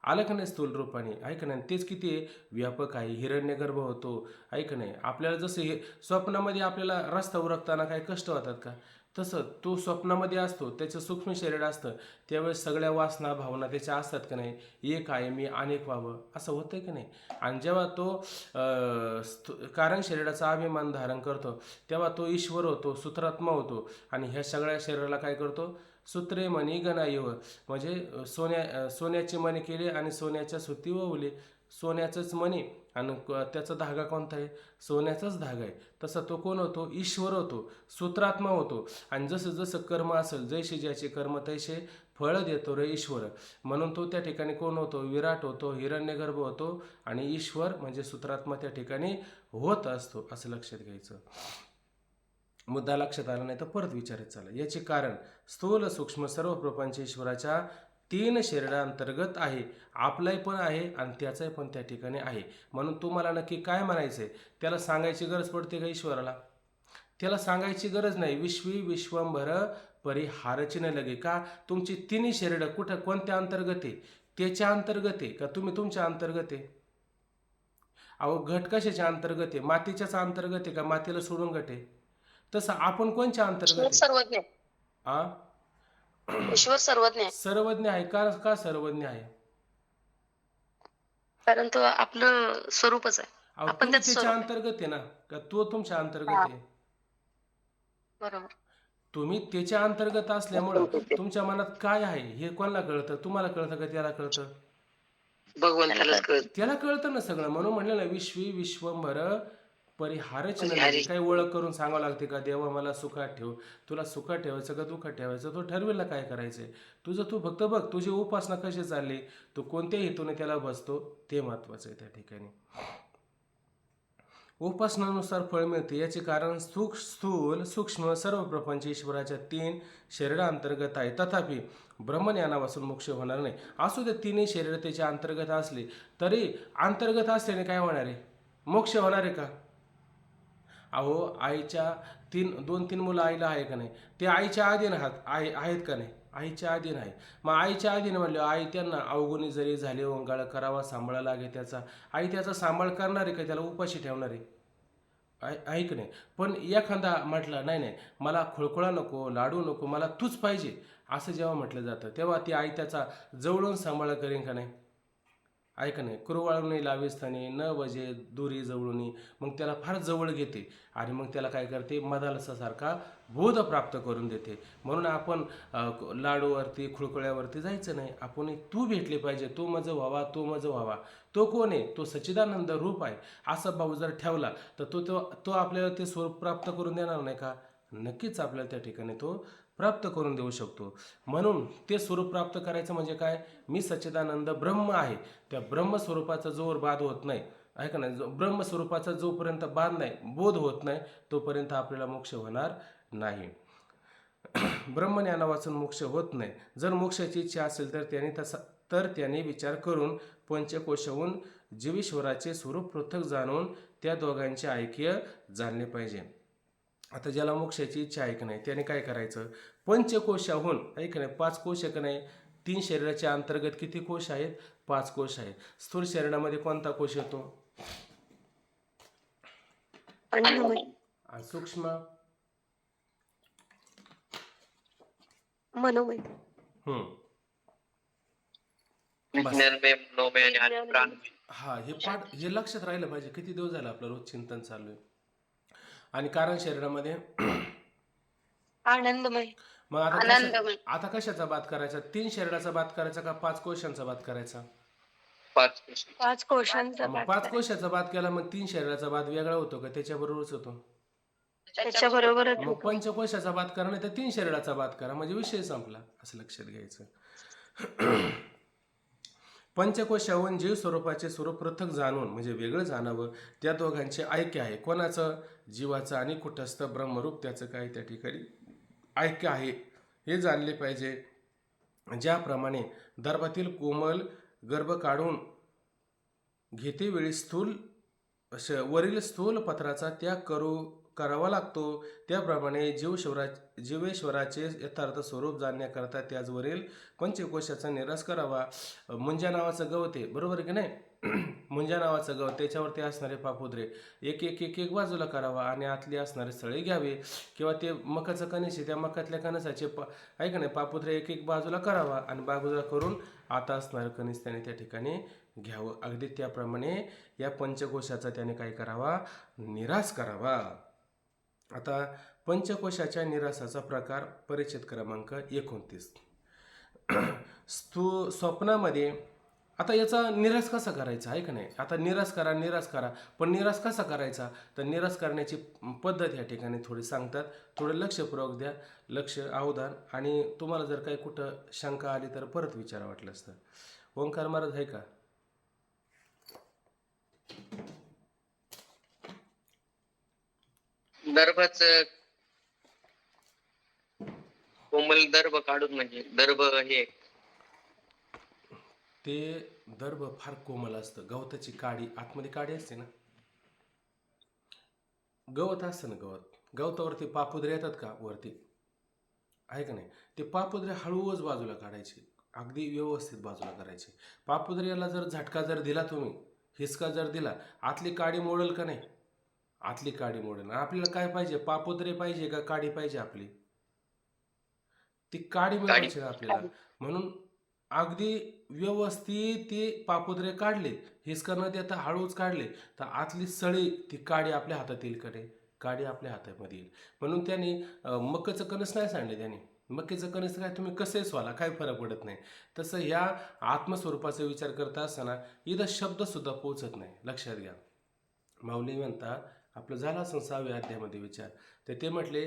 Speaker 1: आलं का नाही स्थूल रूपाने, ऐक नाही. तेच किती व्यापक आहे, हिरण्यगर्भ होतो, ऐक नाही. आपल्याला जसं हे स्वप्नामध्ये आपल्याला रस्ता उरकताना काही कष्ट होतात का, तसं तो स्वप्नामध्ये असतो, त्याचं सूक्ष्म शरीर असतं, त्यावेळेस सगळ्या वासना भावना त्याच्या असतात का नाही, एक आहे मी अनेक व्हावं असं होतं की नाही. आणि जेव्हा तो कारण शरीराचा अभिमान धारण करतो तेव्हा तो ईश्वर होतो, सूत्रात्मा होतो. आणि ह्या सगळ्या शरीराला काय करतो, सूत्रे मणी गणायुव, म्हणजे सोन्याचे मणी केले आणि सोन्याच्या सुती ववली. सोन्याचंच मणी आणि त्याचा धागा कोणता आहे, सोन्याचाच धागा आहे. तसा तो कोण होतो, ईश्वर होतो, सूत्रात्मा होतो. आणि जसं जसं कर्म असेल, जैसे ज्याचे कर्म तैसे फळ देतो रे ईश्वर. म्हणून तो त्या ठिकाणी कोण होतो, विराट होतो, हिरण्यगर्भ होतो आणि ईश्वर म्हणजे सूत्रात्मा त्या ठिकाणी होत असतो, असं लक्षात घ्यायचं. मुद्दा लक्षात आला नाही तर परत विचारत चला. याचे कारण, स्थूल सूक्ष्म सर्व प्रपंच ईश्वराच्या 3 शरीरांतर्गत आहे. आपलाही पण आहे आणि त्याचाही पण त्या ठिकाणी आहे. म्हणून तुम्हाला नक्की काय म्हणायचं आहे, त्याला सांगायची गरज पडते का ईश्वराला, त्याला सांगायची गरज नाही. विश्वी विश्वंभर परिहारची न लगे, का तुमची 3 शरीरं कुठं कोणत्या अंतर्गत आहे, त्याच्या अंतर्गत आहे का तुम्ही तुमच्या अंतर्गत आहे. अहो घट कशाच्या अंतर्गत आहे, मातीच्याच अंतर्गत आहे का मातीला सोडून घट आहे. तसं आपण कोणच्या अंतर्गत आहे,
Speaker 2: सर्वज्ञ,
Speaker 1: आ
Speaker 2: ईश्वर सर्वज्ञ आहे.
Speaker 1: सर्वज्ञ आहे का, का सर्वज्ञ आहे.
Speaker 2: कारण तो आपलं स्वरूपच आहे.
Speaker 1: अहो
Speaker 2: आपण
Speaker 1: तुम्ही
Speaker 2: त्याचं
Speaker 1: त्याच्या
Speaker 2: स्वरूप आहे.
Speaker 1: अंतर्गत आहे ना, का तो तुमच्या अंतर्गत
Speaker 2: हा,
Speaker 1: आहे.
Speaker 2: बरोबर.
Speaker 1: तुम्ही त्याच्या अंतर्गत असल्यामुळं तुमच्या मनात काय आहे हे कोणाला कळतं, तुम्हाला कळतं का त्याला कळतं,
Speaker 2: भगवंतालाच कळत.
Speaker 1: त्याला कळतं ना सगळं. म्हणून म्हणलं ना, विश्वी विश्वंभर परिहारच न
Speaker 2: परिहारी.
Speaker 1: लगे. काही ओळख करून सांगावं लागते का, देवा मला सुखात ठेव. तुला सुखात ठेवायचं का दुःखात ठेवायचं, तो ठरवेल ना काय करायचंय तुझं. तू फक्त बघ तुझी उपासना कशी चालली, तू कोणत्या हेतूने त्याला बसतो ते महत्वाचं आहे त्या ठिकाणी. उपासनानुसार फळ मिळते. याचे कारण, स्थूल सूक्ष्म सर्व प्रपंच ईश्वराच्या 3 शरीरांतर्गत आहे. तथापि ब्रह्मज्ञानापासून मोक्ष होणार नाही. असू दे 3 शरीर त्याच्या अंतर्गत असले तरी अंतर्गत असल्याने काय होणार आहे, मोक्ष होणार आहे का. अहो आईच्या 2-3 मुलं आईला आहे का नाही, ते आईच्या अधीन आहेत का नाही, आईच्या अधीन आहे. मग आईच्या अधीन म्हणलं, आई त्यांना अवगुणी जरी झाले ओंगाळ करावा, सांभाळा लागे त्याचा, आई त्याचा सांभाळ करणार आहे का, त्याला उपाशी ठेवणार आहे, ऐक नाही. पण एखादा म्हटलं नाही नाही मला खुळखुळा नको, लाडू नको, मला तूच पाहिजे, असं जेव्हा म्हटलं जातं तेव्हा ती आई त्याचा जवळून सांभाळ करेन का नाही. ऐका नाही, कुरवाळून लाविस्तानी न वजे दुरी जवळून, मग त्याला फार जवळ घेते आणि मग त्याला काय करते, मदालसासारखा बोध प्राप्त करून देते. म्हणून आपण लाडूवरती खुळखुळ्यावरती जायचं नाही. आपण तू भेटले पाहिजे, तो मज व्हावा, तो मज व्हावा. तो कोण आहे? तो सच्चिदानंद रूप आहे. असा भाव जर ठेवला तर तो तो तो आपल्याला ते स्वरूप प्राप्त करून देणार नाही का? नक्कीच आपल्याला त्या ठिकाणी तो प्राप्त करून देऊ शकतो. म्हणून ते स्वरूप प्राप्त करायचं म्हणजे काय? मी सच्चिदानंद ब्रह्म आहे. त्या ब्रह्मस्वरूपाचा जोवर बाध होत नाही, ऐका ना, ब्रह्मस्वरूपाचा जोपर्यंत बाध नाही, बोध होत नाही, तोपर्यंत आपल्याला मोक्ष होणार नाही. ब्रह्मज्ञाना वाचून मोक्ष होत नाही. जर मोक्षाची इच्छा असेल तर त्याने विचार करून पंचकोशाहून जीवेश्वराचे स्वरूप पृथक जाणून त्या दोघांचे ऐक्य जाणले पाहिजे. आता ज्याला मोक्षाची इच्छा आहे का नाही, त्याने काय करायचं? पंचकोशाहून, ऐक नाही, 5 कोश आहे का नाही, 3 शरीराच्या अंतर्गत किती कोश आहेत? 5 कोश आहेत. स्थूल शरीरामध्ये कोणता कोश येतो?
Speaker 2: अन्नमय,
Speaker 1: आणि सूक्ष्म?
Speaker 2: मनोमय,
Speaker 1: हम्म. बस.
Speaker 3: निर्मय, मनोमय आणि प्राणमय.
Speaker 1: हा, हे लक्षात राहिलं पाहिजे. किती दिवस झालं आपलं रोज चिंतन चालू आहे. आणि कारण शरीरामध्ये
Speaker 2: आनंदमय,
Speaker 1: मग
Speaker 2: आनंदमय,
Speaker 1: आता कशाचा बात करायचा? 3 शरीराचा बात करायचा का 5 कोशांचा बात करायचा?
Speaker 3: 5 कोश.
Speaker 2: 5 कोशांचा
Speaker 1: मग 5 कोशाचा बात केला, मग 3 शरीराचा बात वेगळा होतो का? त्याच्याबरोबरच होतो.
Speaker 2: त्याच्या बरोबरच
Speaker 1: मग पंचकोशाचा बात करा, नाही तर 3 शरीराचा बात करा, म्हणजे विषय संपला. असं लक्षात घ्यायचं. पंचकोशाहून जीव स्वरूपाचे स्वरूप पृथक जाणून, म्हणजे वेगळं जाणावं, त्या दोघांचे ऐक्य आहे. कोणाचं? जीवाचं आणि कुटस्थ ब्रह्मरूप त्याचं काय त्या ठिकाणी ऐक्य आहे, हे जाणले पाहिजे. ज्याप्रमाणे दर्भातील कोमल गर्भ काढून घेते वेळी वरील स्थूल पत्राचा त्याग करावा लागतो, त्याप्रमाणे जीवेश्वराचे यथार्थ स्वरूप जाणण्याकरता त्याचवरील पंचकोशाचा निराश करावा. मुंजा नावाचं गवत आहे, बरोबर आहे की नाही? मुंजा नावाचं गवत, त्याच्यावरती असणारे पापुद्रे एक एक एक एक बाजूला करावा आणि आतली असणारे स्थळे घ्यावे. किंवा ते मकाचं कणस आहे, त्या मकातल्या कणसाचे ऐका नाही, पापुद्रे एक एक बाजूला करावा आणि बाजूला करून आता असणारं कणीस त्याने त्या ठिकाणी घ्यावं. अगदी त्याप्रमाणे या पंचकोशाचा त्याने काय करावा? निराश करावा. आता पंचकोशाच्या निरासाचा प्रकार, परिच्छेद क्रमांक 29. स्वप्नामध्ये आता याचा निराश कसा करायचा आहे का नाही? आता निराश करा, पण निराश कसा करायचा? तर निराश करण्याची पद्धत या ठिकाणी थोडी सांगतात. थोडं लक्षपूर्वक द्या, लक्ष, अवधान. आणि तुम्हाला जर काही कुठं शंका आली तर परत विचारा वाटलं असतं. ओंकार महाराज आहे का?
Speaker 3: दर्भाच कोमल दर्भ काढून, म्हणजे दर्भ हे
Speaker 1: ते दर्भ फार कोमल असतं. गवताची काडी, आतमध्ये काडी असते ना, गवत असतं ना, गवतावरती पापुद्रे येतात का वरती, आहे का नाही? ते पापुद्रे हळूच बाजूला काढायचे, अगदी व्यवस्थित बाजूला करायचे. पापुद्र्याला जर झटका जर दिला तुम्ही, हिसका जर दिला, आतली काडी मोडेल का नाही? आतली काडी मोडेल. आपल्याला काय पाहिजे? पापुद्रे पाहिजे का काडी पाहिजे? आपली ती काडी मिळवायची ना आपल्याला. म्हणून अगदी व्यवस्थित ते पापुद्रे काढले, हिसका न देता हळूच काढले, तर आतली सळी ती काडी आपल्या हातात येईल का नाही? काडी आपल्या हातामध्ये येईल. म्हणून त्याने मक्याचं कणस नाही सांडले. त्याने मक्याचं कणस काय तुम्ही कसंही स्वाला, काय फरक पडत नाही. तसं ह्या आत्मस्वरूपाचा विचार करता असताना इथं शब्दसुद्धा पोचत नाही. लक्षात घ्या. माऊली म्हणतात, आपलं झाला असं 6व्या अध्यायामध्ये विचार, तर ते म्हटले,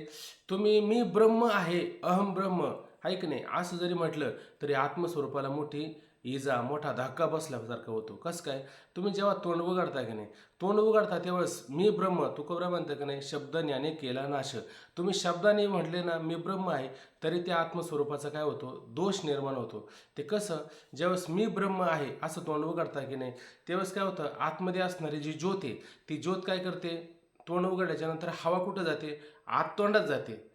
Speaker 1: तुम्ही मी ब्रह्म आहे, अहम ब्रह्म आहे की नाही, असं जरी म्हटलं तरी आत्मस्वरूपाला मोठी इजा, मोठा धक्का बसल्यासारखं होतो. कसं काय? तुम्ही जेव्हा तोंड उघडता की नाही, तोंड उघडता तेव्हाच मी ब्रह्म, तुकोबरा म्हणतं की नाही, शब्दाने केला नाश. तुम्ही शब्दाने म्हटले ना मी ब्रह्म आहे, तरी त्या आत्मस्वरूपाचा काय होतो? दोष निर्माण होतो. ते कसं? ज्यावेळेस मी ब्रह्म आहे असं तोंड उघडता की नाही, त्यावेळेस काय होतं? आतमध्ये असणारी जी ज्योत आहे, ती ज्योत काय करते? तोंड उघडल्याच्या नंतर हवा कुठं जाते? आत तोंडात जाते.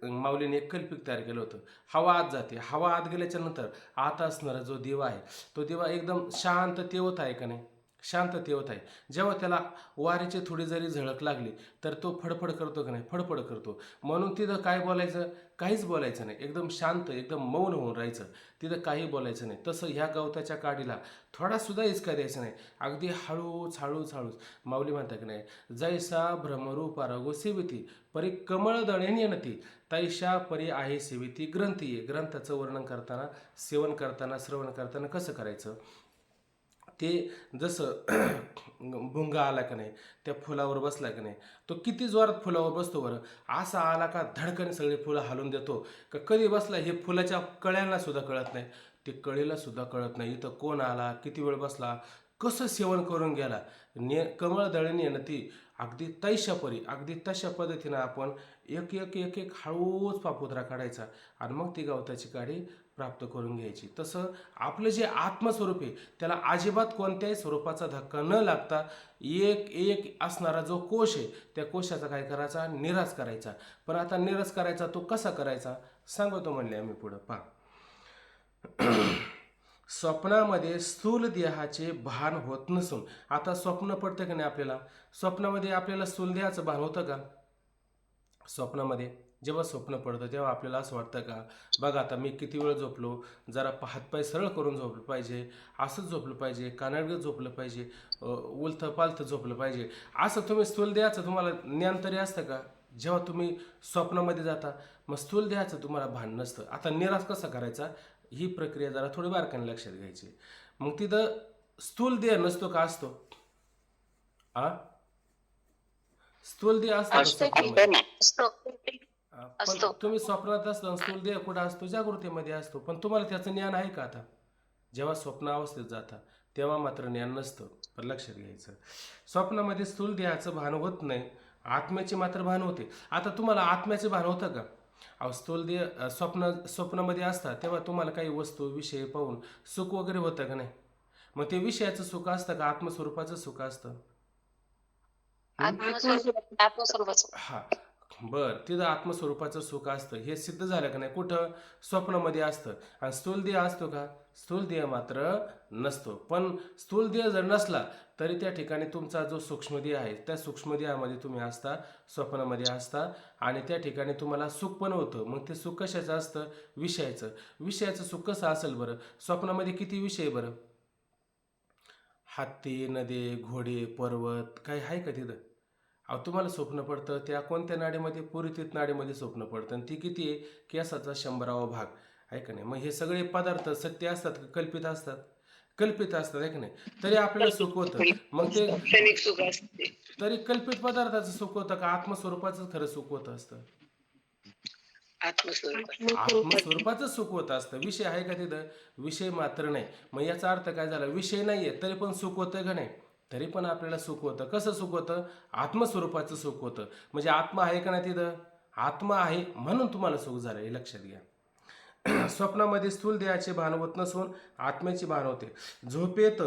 Speaker 1: माऊलीने एक कल्पिक तयार केलं होतं. हवा आत जाते, हवा आत गेल्याच्या नंतर आत असणारा जो दिवा आहे, तो दिवा एकदम शांत तेवत आहे का नाही? शांततेवत आहे. जेव्हा त्याला वाऱ्याची थोडी जरी झळक लागली तर तो फडफड करतो की नाही, फडफड करतो. म्हणून तिथं काय बोलायचं, काहीच बोलायचं नाही, एकदम शांत, एकदम मौन होऊन राहायचं, तिथं काही बोलायचं नाही. तसं ह्या गवताच्या काडीला थोडासुद्धा हिचका द्यायचा नाही, अगदी हळूच हळूच हळूच. माऊली म्हणता की नाही, जैसा भ्रमरूपा रघु सेविती परी कमळ दळेन येणती, तैशा परी आहे सेविती ग्रंथी. ग्रंथाचं वर्णन करताना, सेवन करताना, श्रवण करताना कसं करायचं, ते जसं भुंगा आला का नाही, त्या फुलावर बसला का नाही, तो किती जोरात फुलावर बसतो बरं. असा आला का धडकन सगळी फुलं हालून देतो, का कधी बसला हे फुलाच्या कळ्यांना सुद्धा कळत नाही, ते कळीला सुद्धा कळत नाही इथं कोण आला, किती वेळ बसला, कसं सेवन करून गेला. कमळ दळणी येणं ती अगदी तैशापरी, अगदी तशा पद्धतीनं आपण एक एक एक एक हळूच पापुद्रा काढायचा आणि मग ती गवताची काडी प्राप्त करून घ्यायची. तसं आपलं जे आत्मस्वरूप आहे त्याला अजिबात कोणत्याही स्वरूपाचा धक्का न लागता एक एक असणारा जो कोश आहे त्या कोशाचा काय करायचा, निराश करायचा. पण आता निराश करायचा तो कसा करायचा सांगतो म्हणले आम्ही पुढं. पहा, स्वप्नामध्ये स्थूल देहाचे भान होत नसून, आता स्वप्न पडतं की नाही आपल्याला, स्वप्नामध्ये आपल्याला स्थूल देहाचं भान होतं का? स्वप्नामध्ये जेव्हा स्वप्न पडतं तेव्हा आपल्याला असं वाटतं का, बघा आता मी किती वेळ झोपलो, जरा हातपाय सरळ करून झोपलं पाहिजे, असंच झोपलं पाहिजे, कानाडगं झोपलं पाहिजे, उलथं पालथं झोपलं पाहिजे, असं तुम्ही स्थूल देहाचं तुम्हाला ज्ञान तरी असतं का? जेव्हा तुम्ही स्वप्नामध्ये जाता मग स्थूल देहाचं तुम्हाला भान नसतं. आता निराश कसा करायचा ही प्रक्रिया जरा थोडी बारकाईने लक्षात घ्यायची. मग तिथं स्थूल देह नसतो का, असतो? आ स्थूल देह असतो का
Speaker 2: असतो
Speaker 1: स्वप्नामध्ये?
Speaker 2: असतो.
Speaker 1: पण
Speaker 2: असतो.
Speaker 1: तुम्ही स्वप्नात असता, स्थूल देह कुठं असतो, जागृतीमध्ये असतो. पण तुम्हाला त्याचं ज्ञान आहे का? आता जेव्हा स्वप्न अवस्थेत जाता तेव्हा मात्र ज्ञान नसतं. पण लक्षात घ्यायचं, स्वप्नामध्ये स्थूल देहाचं भान होत नाही, आत्म्याचे मात्र भान होते. आता तुम्हाला आत्म्याचे भान होतं का? अहो स्थूल देह स्वप्नामध्ये असतात तेव्हा तुम्हाला काही वस्तू विषय पाहून सुख वगैरे होतं का नाही? मग ते विषयाचं सुख असतं का आत्मस्वरूपाचं सुख असतं?
Speaker 2: आत्मस्वरूपाचं.
Speaker 1: हा, बर, तिथं आत्मस्वरूपाचं सुख असतं हे सिद्ध झालं का नाही? कुठं? स्वप्नामध्ये असतं. आणि स्थूल देह असतो का? स्थूल देह मात्र नसतो. पण स्थूल देह जर नसला तरी त्या ठिकाणी तुमचा जो सूक्ष्मदेह आहे त्या सूक्ष्मदेहामध्ये तुम्ही असता, स्वप्नामध्ये असता, आणि त्या ठिकाणी तुम्हाला सुख पण होतं. मग ते सुख कशाचं असतं? विषयाचं. विषयाचं सुख कसं असेल बरं? स्वप्नामध्ये किती विषय बरं? हत्ती, नदी, घोडे, पर्वत, काही आहे का तिथं? अहो तुम्हाला स्वप्न पडतं त्या कोणत्या नाडीमध्ये? पुरीतीत नाडीमध्ये स्वप्न पडतं, आणि ती किती आहे? केसाचा 100वा भाग आहे का नाही? मग हे सगळे पदार्थ सत्य असतात का कल्पित असतात? कल्पित असतात आहे का नाही? तरी आपल्याला सुख होतं. मग ते
Speaker 2: क्षणिक सुख असते.
Speaker 1: तरी कल्पित पदार्थाचं सुख होतं का आत्मस्वरूपाचं खरं सुख होत असतं? आत्मस्वरूपाचं सुख होत असतं. विषय आहे का तिथं? विषय मात्र नाही. मग याचा अर्थ काय झाला? विषय नाहीये तरी पण सुख होतं का नाही? तरी पण आपल्याला सुख होतं. कसं सुख होतं? आत्मस्वरूपाचं सुख होतं. म्हणजे आत्मा आहे का नाही तिथं? आत्मा आहे म्हणून तुम्हाला सुख झालं, हे लक्षात घ्या. स्वप्नामध्ये स्थूल देहाचे भान होत नसून आत्म्याचे भान होते. झोपेत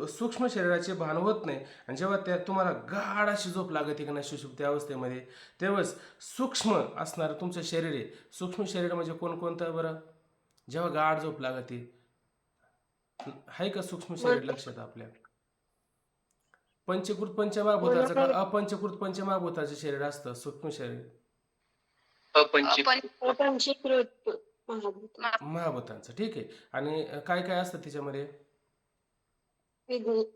Speaker 1: सूक्ष्म शरीराचे भान होत नाही, आणि जेव्हा त्या तुम्हाला गाढ अशी झोप लागते का नाही सुषुप्ती अवस्थेमध्ये, तेव्हाच सूक्ष्म असणारं तुमचं शरीर आहे. सूक्ष्म शरीर म्हणजे कोणकोणतं बरं? जेव्हा गाढ झोप लागते, आहे का सूक्ष्म शरीर लक्षात आपल्या? पंचकृत पंचमहाभूताचं का अपंचकृत पंचमहाभूताचं शरीर असतं सूक्ष्म शरीर?
Speaker 2: पंचीकृत
Speaker 1: महाभूतांचं. ठीक आहे. आणि काय काय असतं त्याच्यामध्ये?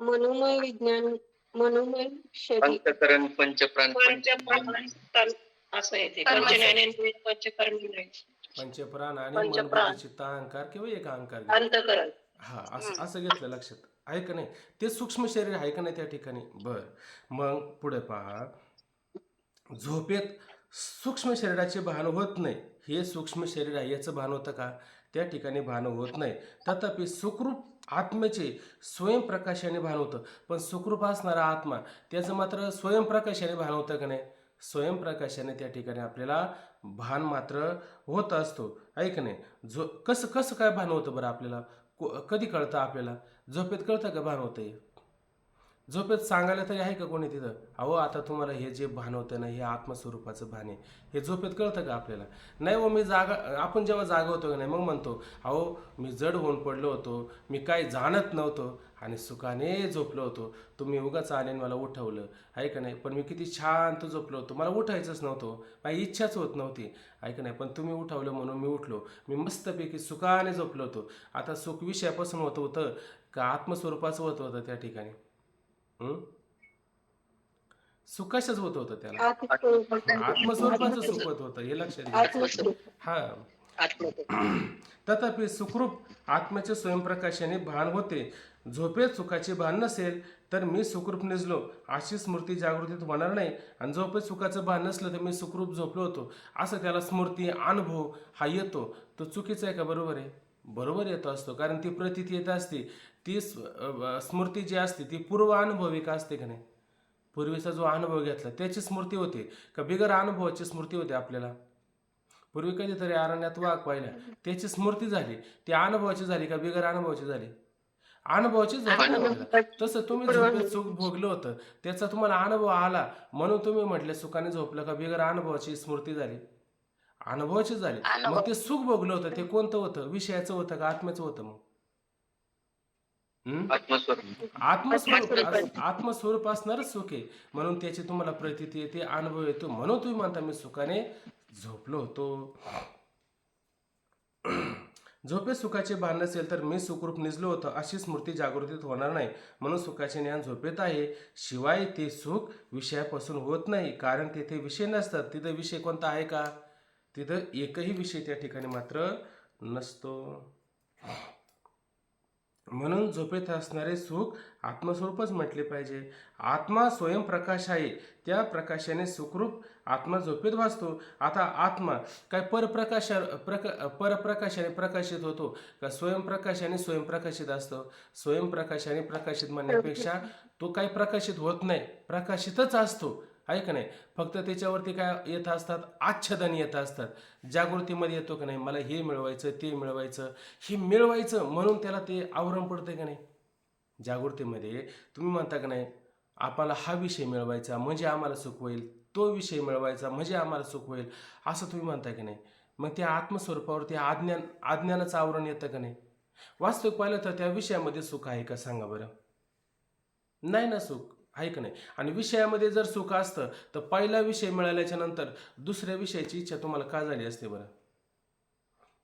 Speaker 2: मनोमय विज्ञान, मनोमय शरीर,
Speaker 3: पंचकरण, पंचप्राण,
Speaker 2: असं येते. पंचज्ञानेंद्रिय, पंचकर्मेंद्रिय,
Speaker 1: पंचप्राण आणि मन, बुद्धी, चित्त, अहंकार किंवा एक अहंकार घ्या.
Speaker 2: अंतःकरण.
Speaker 1: हा, असं घेतलं लक्षात आहे का नाही? ते सूक्ष्म शरीर आहे का नाही त्या ठिकाणी? बर, मग पुढे पहा, झोपेत सूक्ष्म शरीराचे भान होत नाही. हे सूक्ष्म शरीर आहे याचं भान होतं का? त्या ठिकाणी भान होत नाही. तथापि सुखरूप आत्म्याचे स्वयंप्रकाशाने भान होतं. पण सुखरूप असणारा आत्मा त्याचं मात्र स्वयंप्रकाशाने भान होतं का नाही? स्वयंप्रकाशाने त्या ठिकाणी आपल्याला भान मात्र होत असतो, आहे का नाही? कसं कसं काय भान होतं बरं आपल्याला? कधी कळतं आपल्याला? झोपेत कळतं का भान होतं? झोपेत सांगायला तरी आहे का कोणी तिथं? अहो आता तुम्हाला हे जे भान होतं ना, हे आत्मस्वरूपाचं भान आहे, हे झोपेत कळतं का आपल्याला? नाही हो, मी आपण जेव्हा जागा होतो का नाही मग म्हणतो, अहो मी जड होऊन पडलो होतो, मी काय जाणत नव्हतो. आणि सुखाने झोपलो होतो. तुम्ही उगाच आले आणि मला उठवलं आहे का नाही. पण मी किती शांत झोपलो होतो. मला उठायचंच नव्हतं, माझी इच्छाच होत नव्हती आहे का नाही. पण तुम्ही उठवलं म्हणून मी उठलो. मी मस्तपैकी सुखाने झोपलो होतो. आता सुख विषयापासून होतं का आत्मस्वरूपाचं होतं त्या ठिकाणी? हं? सुख कशाच होतं त्याला? आत्मस्वरूपाचं सुख होतं, हे लक्षात घ्यायचं.
Speaker 2: आत्मस्वरूप
Speaker 1: हा. तथापि सुखरूप आत्म्याचे स्वयंप्रकाशाने भान होते. झोपेत सुखाचे भान नसेल तर मी सुखरूप निजलो अशी स्मृती जागृतीत होणार नाही. आणि झोपेत सुखाचं भान नसलं तर मी सुखरूप झोपलो होतो असं त्याला स्मृती अनुभव हा येतो. तो चुकीचा आहे का बरोबर आहे? बरोबर येतो असतो, कारण ती प्रतीती येत असते. ती स्मृती जी असते ती पूर्व अनुभविक असते का नाही. पूर्वीचा जो अनुभव घेतला त्याची स्मृती होते का बिगर अनुभवाची स्मृती होते आपल्याला? पूर्वी कधीतरी अरण्यात वाघ पाहिला, त्याची स्मृती झाली, ती अनुभवाची झाली का बिगर अनुभवाची झाली? अनुभवाचीच झाली ना आपल्याला. तसं तुम्ही झोपेत सुख भोगलं होतं, त्याचा तुम्हाला अनुभव आला म्हणून तुम्ही म्हटले सुखाने झोपलं का बिगर अनुभवाची स्मृती झाली? अनुभवाची झाली. मग ते सुख भोगलं होतं ते कोणतं होतं? विषयाचं होतं का आत्म्याचं होतं मग?
Speaker 3: आत्मस्वरूप.
Speaker 1: आत्मस्वरूप असणारच सुख आहे, म्हणून त्याची तुम्हाला प्रतीती येते, अनुभव येतो, म्हणून तुम्ही म्हणता मी सुखाने झोपलो होतो. झोपेत सुखाचे भान नसेल तर मी सुखरूप निजलो होतो अशी स्मृती जागृतीत होणार नाही. म्हणून सुखाचे ज्ञान झोपेत आहे. शिवाय ते सुख विषयापासून होत नाही, कारण तेथे विषय नसतात. तिथं विषय कोणता आहे का? तिथं एकही विषय त्या ठिकाणी मात्र नसतो. म्हणून झोपेत असणारे सुख आत्मस्वरूपच म्हटले पाहिजे. आत्मा स्वयंप्रकाश आहे, त्या प्रकाशाने सुखरूप आत्मा झोपेत भासतो. आता आत्मा काय परप्रकाशाने प्रकाशित होतो का स्वयंप्रकाशाने स्वयंप्रकाशित असतो? स्वयंप्रकाशाने प्रकाशित म्हणण्यापेक्षा तो काही प्रकाशित होत नाही, प्रकाशितच असतो आहे का नाही. फक्त त्याच्यावरती काय येत असतात? आच्छादन येत असतात. जागृतीमध्ये येतो का नाही, मला हे मिळवायचं ते मिळवायचं, हे मिळवायचं म्हणून त्याला ते आवरण पडतं का नाही. जागृतीमध्ये तुम्ही म्हणता का नाही आपल्याला हा विषय मिळवायचा म्हणजे आम्हाला सुख होईल, तो विषय मिळवायचा म्हणजे आम्हाला सुख होईल, असं तुम्ही म्हणता की नाही. मग त्या आत्मस्वरूपावरती अज्ञानाचं आवरण येतं का नाही. वास्तविक पाहिलं तर त्या विषयामध्ये सुख आहे का सांगा बरं? नाही ना सुख, आहे का नाही. आणि विषयामध्ये जर सुख असतं तर पहिला विषय मिळाल्याच्या नंतर दुसऱ्या विषयाची इच्छा तुम्हाला का झाली असते बरं?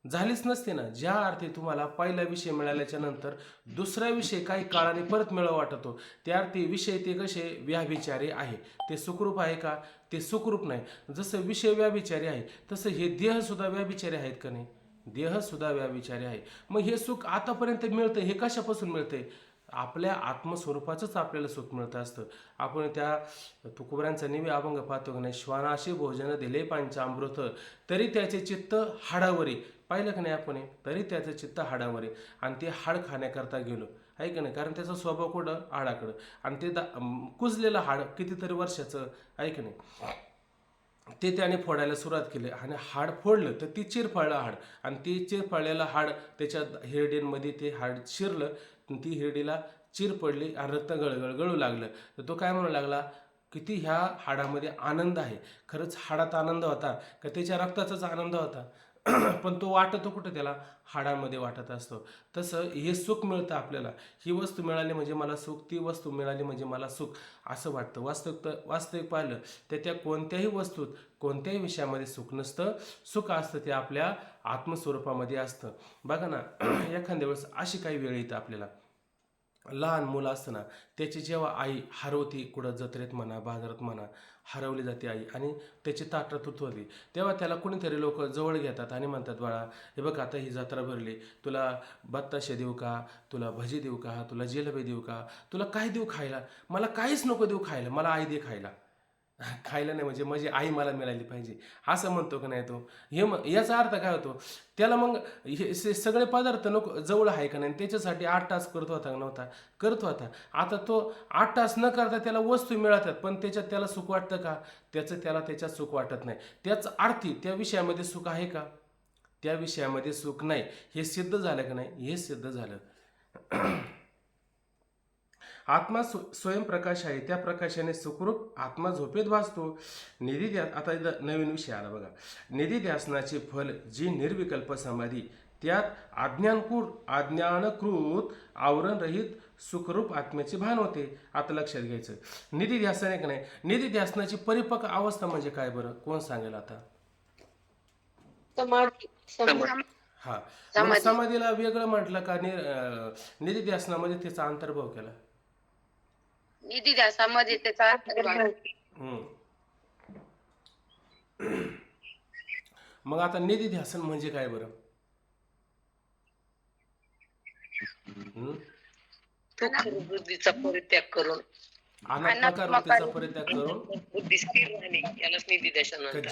Speaker 1: झालीच नसते ना. ज्या अर्थी तुम्हाला पहिला विषय मिळाल्याच्या नंतर दुसरा विषय काही काळाने परत मिळवा वाटतो, त्या अर्थी विषय ते कसे व्याभिचारी आहे. ते सुखरूप आहे का? ते सुखरूप नाही. जसं विषय व्याभिचारी आहे तसं हे देह सुद्धा व्याभिचारी आहेत का नाही. देह सुद्धा व्याभिचारी आहे. मग हे सुख आतापर्यंत मिळतं हे कशापासून मिळतंय? आपल्या आत्मस्वरूपाचंच आपल्याला सुख मिळतं असतं. आपण त्या तुकोबऱ्यांचा निवी अभंग पाहतो की नाही, श्वानाशी भोजन दिले पंचामृत तरी त्याचे चित्त हाडावरी. पाहिलं का नाही आपण? तरी त्याचं चित्त हाडावरी. आणि ते हाड खाण्याकरता गेलो आहे का नाही, कारण त्याचा स्वभाव कुठं? हाडाकडं. आणि ते कुजलेलं हाड कितीतरी वर्षाचं आहे का नाही, ते त्याने फोडायला सुरुवात केली आणि हाड फोडलं तर ती चिरफाळलं हाड, आणि ती चिरफाळलेलं हाड त्याच्या हिरडींमध्ये ते हाड शिरलं, ती हिरडीला चिर पडली आणि रक्त गळू लागलं. तर तो काय म्हणू लागला, किती ह्या हाडामध्ये आनंद आहे. खरंच हाडात आनंद होता का त्याच्या रक्ताचाच आनंद होता? पण तो वाटतो कुठं? त्याला हाडामध्ये वाटत असतो. तसं हे सुख मिळतं आपल्याला, ही वस्तू मिळाली म्हणजे मला सुख, ती वस्तू मिळाली म्हणजे मला सुख असं वाटतं. वास्तविक पाहिलं तर त्या कोणत्याही वस्तूत कोणत्याही विषयामध्ये सुख नसतं. सुख असतं ते आपल्या आत्मस्वरूपामध्ये असतं. बघा ना, एखाद्या वेळेस अशी काही वेळ येतं आपल्याला, लहान मुलं असतं ना, त्याची जेव्हा आई हरवती कुठं जत्रेत म्हणा बाजारात म्हणा, हरवली जाते आई आणि त्याची ताटातूट होती, तेव्हा त्याला कोणीतरी लोक जवळ घेतात आणि म्हणतात, बाळा हे बघ आता ही जत्रा भरली, तुला बत्ताशे देऊ का, तुला भजी देऊ का, तुला जिलेबी देऊ का, तुला काय देऊ खायला? मला काहीच नको देऊ खायला, मला आई दे खायला. खायला नाही म्हणजे माझी आई मला मिळाली पाहिजे असं म्हणतो का नाही तो. याचा अर्थ काय होतो? त्याला मग हे सगळे पदार्थ नको जवळ आहे का नाही, त्याच्यासाठी 8 तास करत होता का नव्हता? करत होता. आता तो 8 तास न करता त्याला वस्तू मिळतात, पण त्याच्यात त्याला सुख वाटतं का? त्याच्यात सुख वाटत नाही. त्याच अर्थी त्या विषयामध्ये सुख आहे का? त्या विषयामध्ये सुख नाही. हे सिद्ध झालं का नाही? हे सिद्ध झालं. आत्मा स्वयंप्रकाश आहे, त्या प्रकाशाने सुखरूप आत्मा झोपेत भासतो. निधी आता इथं नवीन विषय आला बघा. निधी ध्यासनाचे फल जी निर्विकल्प समाधी, त्यात अज्ञानकृत आवरणरहित सुखरूप आत्म्याचे भान होते. आता लक्षात घ्यायचं. निधी ध्यासन आहे का नाही, निधी ध्यासनाची परिपक्व अवस्था म्हणजे काय बरं, कोण सांगेल आता?
Speaker 2: समाधी
Speaker 1: हा, मग समाधीला वेगळं म्हटलं का निधी ध्यासनामध्ये त्याचा अंतर्भाव केला?
Speaker 4: निधी ध्यासामध्ये त्याचा अंतर्भाव.
Speaker 1: हम्म. मग आता निधी ध्यासन म्हणजे काय बरं?
Speaker 3: बुद्धीचा परित्याग करून
Speaker 1: अनात्मकार वृत्तीचा परित्याग करून
Speaker 3: बुद्धी स्थिर राहणे यालाच निधी ध्यासन
Speaker 1: का
Speaker 3: म्हणतात.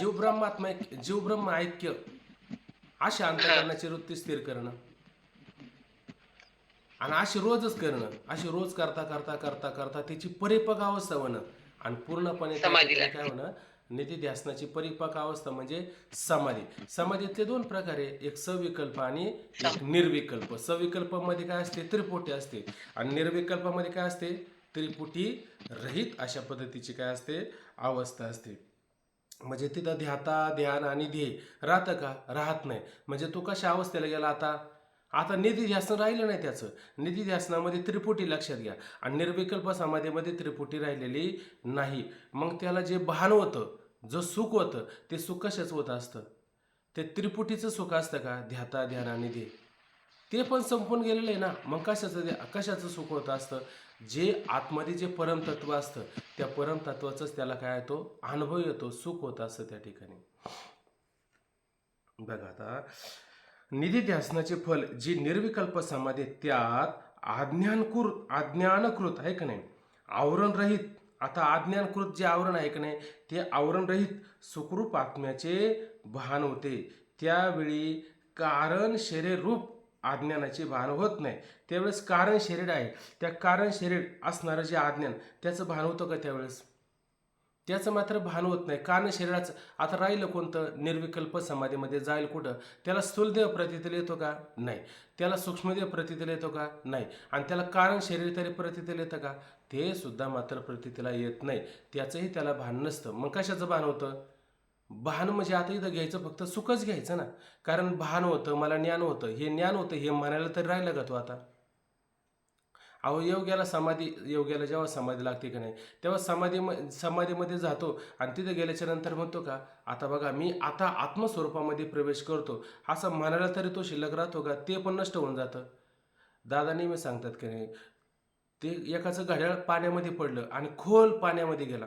Speaker 1: जीव ब्रह्म ऐक्य अशी अंतःकरणाची वृत्ती स्थिर करणं, आणि अशी रोजच करणं, अशी रोज करता करता करता करता त्याची परिपक्व अवस्था होणं, आणि पूर्णपणे त्या
Speaker 3: समाधीला.
Speaker 1: ठिकाणी काय होणं, निधी ध्यासनाची परिपक्व अवस्था म्हणजे समाधी. समाधीतले दोन प्रकार आहे, एक सविकल्प आणि एक निर्विकल्प. सविकल्पामध्ये काय असते, त्रिपुटी असते, आणि निर्विकल्पामध्ये काय असते, त्रिपुटी रहित अशा पद्धतीची काय असते, अवस्था असते. म्हणजे तिथं ध्यान आणि ध्येय राहतं का, राहत नाही. म्हणजे तो कशा अवस्थेला गेला आता निधी ध्यासन राहिलं नाही त्याचं. निधी ध्यासनामध्ये त्रिपुटी लक्षात घ्या, आणि निर्विकल्प समाधीमध्ये त्रिपुटी राहिलेली नाही. मग त्याला जे भान होतं, जे सुख होतं, ते सुख कशाच होत असतं, ते त्रिपुटीचं सुख असतं का, ध्यान आणि ध्येय ते पण संपून गेलेलं आहे ना. मग कशाचं सुख होतं असतं, जे आतमध्ये जे परमतत्व असतं त्या परमतत्वाचंच त्याला काय येतो, अनुभव येतो, सुख होत असतं त्या ठिकाणी. बघा आता, निधी ध्यासनाचे फल जी निर्विकल्प समाधी, त्यात अज्ञानकृत आहे का नाही, आवरण रहित. आता अज्ञानकृत जे आवरण आहे का नाही, ते आवरण रहित सुखरूप आत्म्याचे भान होते. त्यावेळी कारण शरीर रूप अज्ञानाचे भान होत नाही. त्यावेळेस कारण शरीर आहे, त्या कारण शरीर असणारं जे अज्ञान, त्याचं भान होतं का त्यावेळेस? त्याचं मात्र भान होत नाही. कारण शरीराचं आता राहिलं कोणतं, निर्विकल्प समाधीमध्ये जाईल कुठं, त्याला स्थूलदेह प्रतीतीला येतो का, नाही. त्याला सूक्ष्मदेह प्रतीतीला येतो का, नाही. आणि त्याला कारण शरीर तरी प्रतीतीला येतं का, ते सुद्धा मात्र प्रतीतीला येत नाही. त्याचंही त्याला भान नसतं. मग कशाचं भान होतं? भान म्हणजे आता इथं घ्यायचं फक्त सुखच घ्यायचं ना. कारण भान होतं, मला ज्ञान होतं, हे ज्ञान होतं हे म्हणायला तरी राहिलं का तो आता? अहो, योग्याला जेव्हा समाधी लागते का नाही, तेव्हा समाधीमध्ये जातो, आणि तिथे गेल्याच्या नंतर म्हणतो का, आता बघा मी आता आत्मस्वरूपामध्ये प्रवेश करतो, असं म्हणायला तरी तो शिल्लक राहतो का? ते पण नष्ट होऊन जातं. दादा नेहमी सांगतात की नाही, ते एकाचं घड्याळ पाण्यामध्ये पडलं आणि खोल पाण्यामध्ये गेला,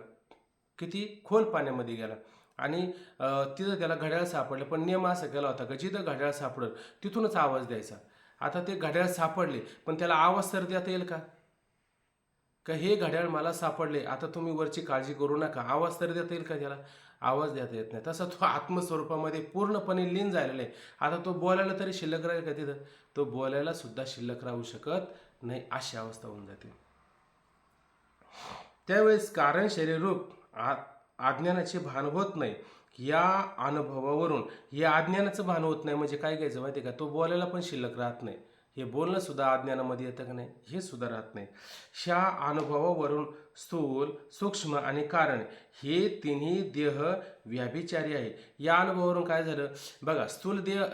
Speaker 1: किती खोल पाण्यामध्ये गेला, आणि तिथं त्याला घड्याळ सापडलं. पण नियम असा केला होता का जिथं घड्याळ सापडलं तिथूनच आवाज द्यायचा. आता ते घड्याळ सापडले, पण त्याला आवाज तर देता येईल का, हे घड्याळ मला सापडले, आता तुम्ही वरची काळजी करू नका, आवाज तर देता येईल का त्याला? आवाज देता येत नाही. तसा तो आत्मस्वरूपामध्ये पूर्णपणे लीन झालेला आहे. आता तो बोलायला तरी शिल्लक राहील का तिथं? तो बोलायला सुद्धा शिल्लक राहू शकत नाही, अशी अवस्था होऊन जाते. त्यावेळेस कारण शरीररूप अज्ञानाचे भान होत नाही. या अनुभवावरून या अज्ञानाचं भान होत नाही म्हणजे काय घ्यायचं माहिती आहे का, तो बोलायला पण शिल्लक राहत नाही. हे बोलणं सुद्धा अज्ञानामध्ये येतं का नाही, हे सुद्धा राहत नाही. ह्या अनुभवावरून स्थूल, सूक्ष्म आणि कारण हे तिन्ही देह व्याभिचारी आहे. या अनुभवावरून काय झालं बघा, स्थूल देह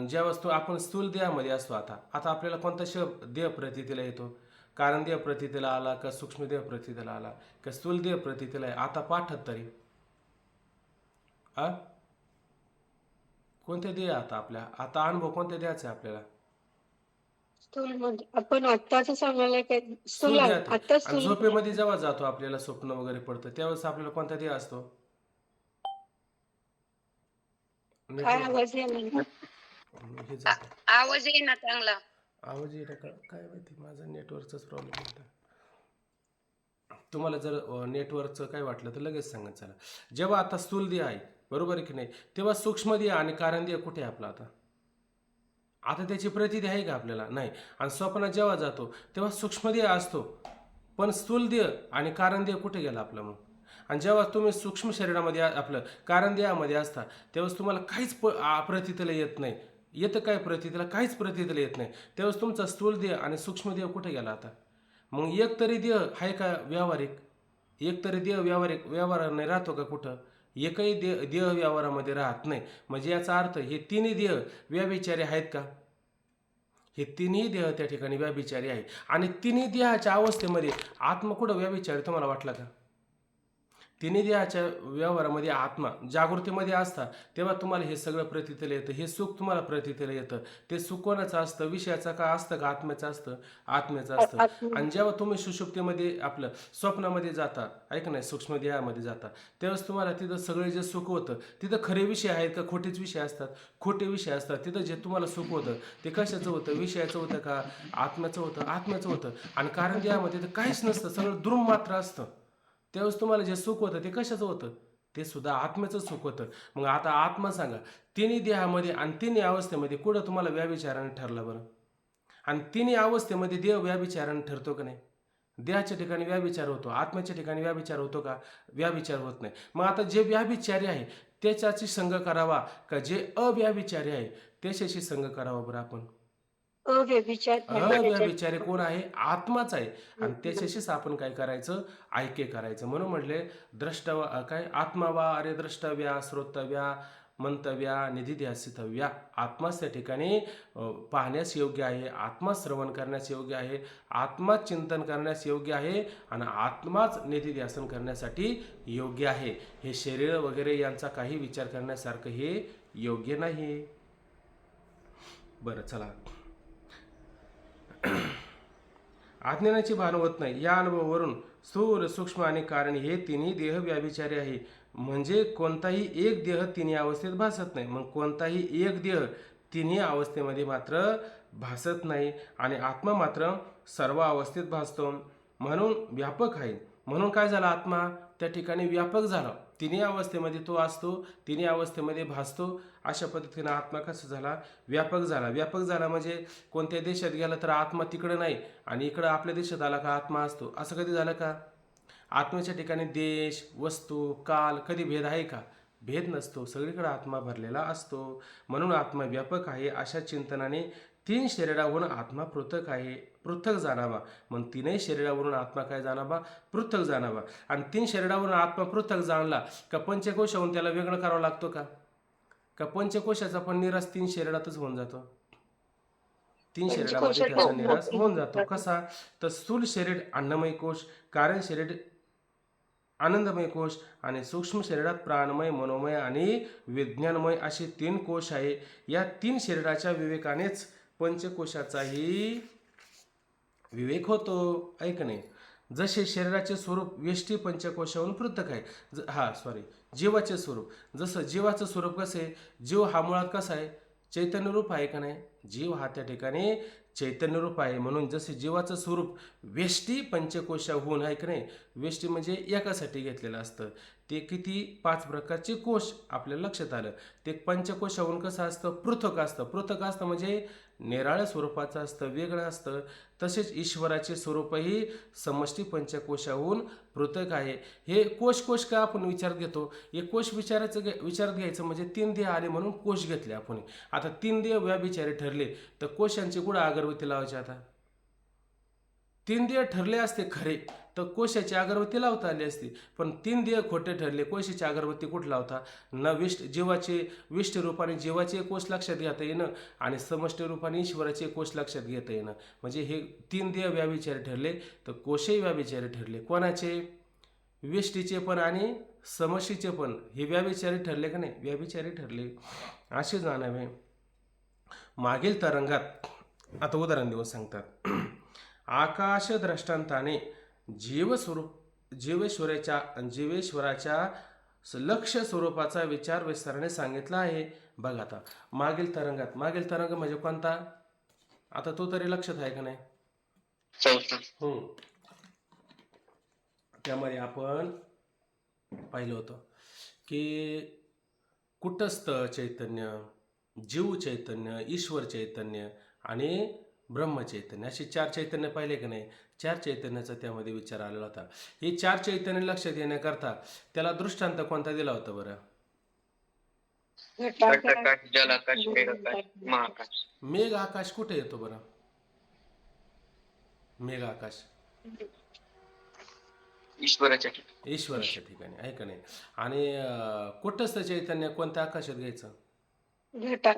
Speaker 1: ज्या आपण स्थूल देहामध्ये असतो, आता आपल्याला कोणता देह प्रतीतीला येतो? कारण देह प्रतीतीला आला का, सूक्ष्म देह प्रतीतीला आला का, स्थूल देह प्रतीतीला आहे? आता पाठत तरी कोणत्या देह आता आपल्या, आता अनुभव कोणत्या देहाचा आहे आपल्याला?
Speaker 2: स्थूल म्हणजे आपण आत्ताच सांगायला काय,
Speaker 1: स्थूल
Speaker 2: आता
Speaker 1: देहात आहे. आणि
Speaker 2: स्थूल
Speaker 1: झोपेमध्ये जेव्हा जातो आपल्याला स्वप्न वगैरे पडतं, त्यावेळेस आपल्याला कोणता देह असतो?
Speaker 2: काय आवाज यायला?
Speaker 1: हे जातं.
Speaker 4: आवाज येईना चांगला.
Speaker 1: आवाज येईल का काय माहिती, माझा नेटवर्कचाच प्रॉब्लेम होता. तुम्हाला जर नेटवर्कचं काय वाटलं तर लगेच सांगा. चला, जेव्हा आता स्थूल देह आहे, बरोबर आहे की नाही, तेव्हा सूक्ष्म देह आणि कारण देह कुठे आहे आपला? आता त्याची प्रतीती आहे का आपल्याला? नाही. आणि स्वप्नात जेव्हा जातो तेव्हा सूक्ष्म देह असतो, पण स्थूल देह आणि कारण देह कुठे गेला आपला मग? आणि जेव्हा तुम्ही सूक्ष्म शरीरामध्ये आपलं कारण देहामध्ये असता तेव्हा तुम्हाला काहीच प्रतीतीला येत नाही. येतं काय प्रतीतीला? काहीच प्रतीतीला येत नाही. तेव्हा तुमचा स्थूल देह आणि सूक्ष्म देह कुठे गेला आता? मग एक तरी देह आहे का व्यावहारिक? एक तरी देह व्यवहाराने राहतो का कुठं? एकही देह व्यवहारामध्ये राहत नाही. म्हणजे याचा अर्थ हे तिन्ही देह व्यभिचारी आहेत का? हे तिन्ही देह त्या ठिकाणी व्याभिचारी आहे. आणि तिन्ही देहाच्या अवस्थेमध्ये आत्मा कुठं व्याभिचारी तुम्हाला वाटला का? तिन्ही देहाच्या व्यवहारामध्ये आत्मा जागृतीमध्ये असता तेव्हा तुम्हाला हे सगळं प्रतीतीला येतं. हे सुख तुम्हाला प्रतीतीला येतं. ते सुख कोणाचं असतं? विषयाचं का असतं का आत्म्याचं असतं? आत्म्याचं असतं.
Speaker 2: आत्मा
Speaker 1: आणि जेव्हा तुम्ही सुषुप्तीमध्ये आपलं स्वप्नामध्ये जाता, ऐक नाही, सूक्ष्म देहामध्ये जाता, त्यावेळेस तुम्हाला तिथं सगळे जे सुख होतं तिथं खरे विषय आहेत का खोटेच विषय असतात? खोटे विषय असतात. तिथं जे तुम्हाला सुख होतं ते कशाचं होतं? विषयाचं होतं का आत्म्याचं होतं? आत्म्याचं होतं. आणि कारण देहामध्ये तर काहीच नसतं, सगळं द्रुम मात्र असतं. त्यावेळेस तुम्हाला जे सुख होतं ते कशाचं होतं? ते सुद्धा आत्म्याचं सुख होतं. मग आता आत्मा सांगा, तिन्ही देहामध्ये आणि तिन्ही अवस्थेमध्ये कुठं तुम्हाला व्याभिचाराने ठरलं बरं? आणि तिन्ही अवस्थेमध्ये देह व्याभिचाराने ठरतो का नाही? देहाच्या ठिकाणी व्याभिचार होतो, आत्म्याच्या ठिकाणी व्याभिचार होतो का? व्याभिचार होत नाही. मग आता जे व्याभिचारी आहे त्याच्याशी संग करावा का जे अव्याभिचारी आहे त्याच्याशी संग करावा बरं आपण?
Speaker 2: अव्यभिचार
Speaker 1: अव्यभिचारी कोण आहे? आत्माच आहे. आणि त्याच्याशीच आपण काय करायचं? ऐक्य करायचं. म्हणून म्हटले काय आत्मावा अरे द्रष्टव्या श्रोतव्या मंतव्या निधिध्यासितव्या. आत्माच त्या ठिकाणी पाहण्यास योग्य आहे, आत्मा श्रवण करण्यास योग्य आहे, आत्माच चिंतन करण्यास योग्य आहे आणि आत्माच निधिध्यासन करण्यासाठी योग्य आहे. हे शरीर वगैरे यांचा काही विचार करण्यासारखं हे योग्य नाही. बरं चला, अज्ञानाची भान होत नाही. या अनुभवावरून स्थूल सूक्ष्म आणि कारण हे तिन्ही देह व्याभिचारी आहे. म्हणजे कोणताही एक देह तिन्ही अवस्थेत भासत नाही. मग कोणताही एक देह तिन्ही अवस्थेमध्ये मात्र भासत नाही आणि आत्मा मात्र सर्व अवस्थेत भासतो. म्हणून व्यापक आहे. म्हणून काय झाला? आत्मा त्या ठिकाणी व्यापक झाला. तिन्ही अवस्थेमध्ये तो असतो, तिन्ही अवस्थेमध्ये भासतो. अशा पद्धतीनं आत्मा कसा झाला? व्यापक झाला. व्यापक झाला म्हणजे कोणत्या देशात गेला तर आत्मा तिकडं नाही आणि इकडं आपल्या देशात आला का आत्मा असतो. असं कधी झालं का? आत्म्याच्या ठिकाणी देश, वस्तू, काल कधी भेद आहे का? भेद नसतो. सगळीकडे आत्मा भरलेला असतो. म्हणून आत्मा व्यापक आहे. अशा चिंतनाने तीन शरीरावरून आत्मा पृथक आहे, पृथक जाणावा. मग तीनही शरीरावरून आत्मा काय जाणावा? पृथक जाणावा. आणि तीन शरीरावरून आत्मा पृथक जाणला का पंचकोशावरून त्याला वेगळं करावं लागतो का? का पंचकोशाचा पण निराश तीन शरीरातच होऊन जातो? तीन शरीरामध्ये त्याचा निराश होऊन जातो. कसा? तर स्थूल शरीर अन्नमय कोश, कारण शरीर आनंदमय कोश आणि सूक्ष्म शरीरात प्राणमय, मनोमय आणि विज्ञानमय असे तीन कोश आहे. या तीन शरीराच्या विवेकानेच पंचकोशाचाही विवेक होतो. ऐक नाही, जसे शरीराचे स्वरूप व्यष्टी पंचकोशावरून पृथक आहे. जीवाचे स्वरूप, जसं जीवाचं स्वरूप कसं आहे? जीव हा मुळात कसा आहे? चैतन्य रूप आहे का नाही? जीव हा त्या ठिकाणी चैतन्य रूप आहे. म्हणून जसे जीवाचं स्वरूप व्यष्टी पंचकोशाहून आहे का नाही? व्यष्टी म्हणजे एकासाठी घेतलेलं असतं. ते किती? 5 प्रकारचे कोश आपल्याला लक्षात आलं. ते पंचकोशाहून कसं असतं? पृथक असतं. पृथक असतं म्हणजे निराळ्या स्वरूपाचं असतं, वेगळं असतं. तसेच ईश्वराचे स्वरूपही समष्टी पंचकोशाहून पृथक आहे. हे कोश का आपण विचारात घेतो? हे कोश विचारात घ्यायचं म्हणजे तीन देह आले म्हणून कोश घेतले आपण. आता तीन देह व्याभिचारी ठरले तर कोशांची कुठं अगरबत्ती लावायची? आता तीन देह ठरले असते खरे तर कोशाची अगरबत्ती लावता आली असती. पण तीन देह खोटे ठरले, कोशाची अगरबत्ती कुठं लावता? न जीवाचे विष्ट रूपाने जीवाचे कोश लक्षात घेता येणं आणि समष्टी रूपाने ईश्वराचे कोश लक्षात घेता येणं. म्हणजे हे तीन देह व्याभिचारी ठरले तर कोशही व्याभिचारी ठरले. कोणाचे? विष्टीचे पण आणि समष्टीचे पण. हे व्याभिचारी ठरले का नाही? व्याभिचारी ठरले. असे जाणावे. मागील तरंगात आता उदाहरण देऊन सांगतात. आकाश दृष्टांताने जीवेश्वराच्या लक्ष स्वरूपाचा विचार विस्ताराने सांगितला आहे. बघ आता मागील तरंग म्हणजे कोणता? आता तो तरी लक्षात आहे का नाही?
Speaker 3: चौथा.
Speaker 1: त्यामध्ये आपण पाहिलं होतं की कुटस्थ चैतन्य, जीव चैतन्य, ईश्वर चैतन्य आणि ब्रह्मचैतन्य असे 4 चैतन्य पाहिले का नाही? 4 चैतन्याचा त्यामध्ये विचार आलेला होता. हे 4 चैतन्य लक्षात येण्याकरता त्याला दृष्टांत कोणता दिला होता बरं?
Speaker 3: घटाकाश, जलाकाश, मेघाकाश, महाकाश.
Speaker 1: मेघ आकाश कुठे येतो बरं? मेघ आकाश
Speaker 3: ईश्वराच्या ठिकाणी.
Speaker 1: ईश्वराच्या ठिकाणी आहे का नाही? आणि कुटस्थ चैतन्य कोणत्या आकाशात घ्यायचं?
Speaker 2: घटात.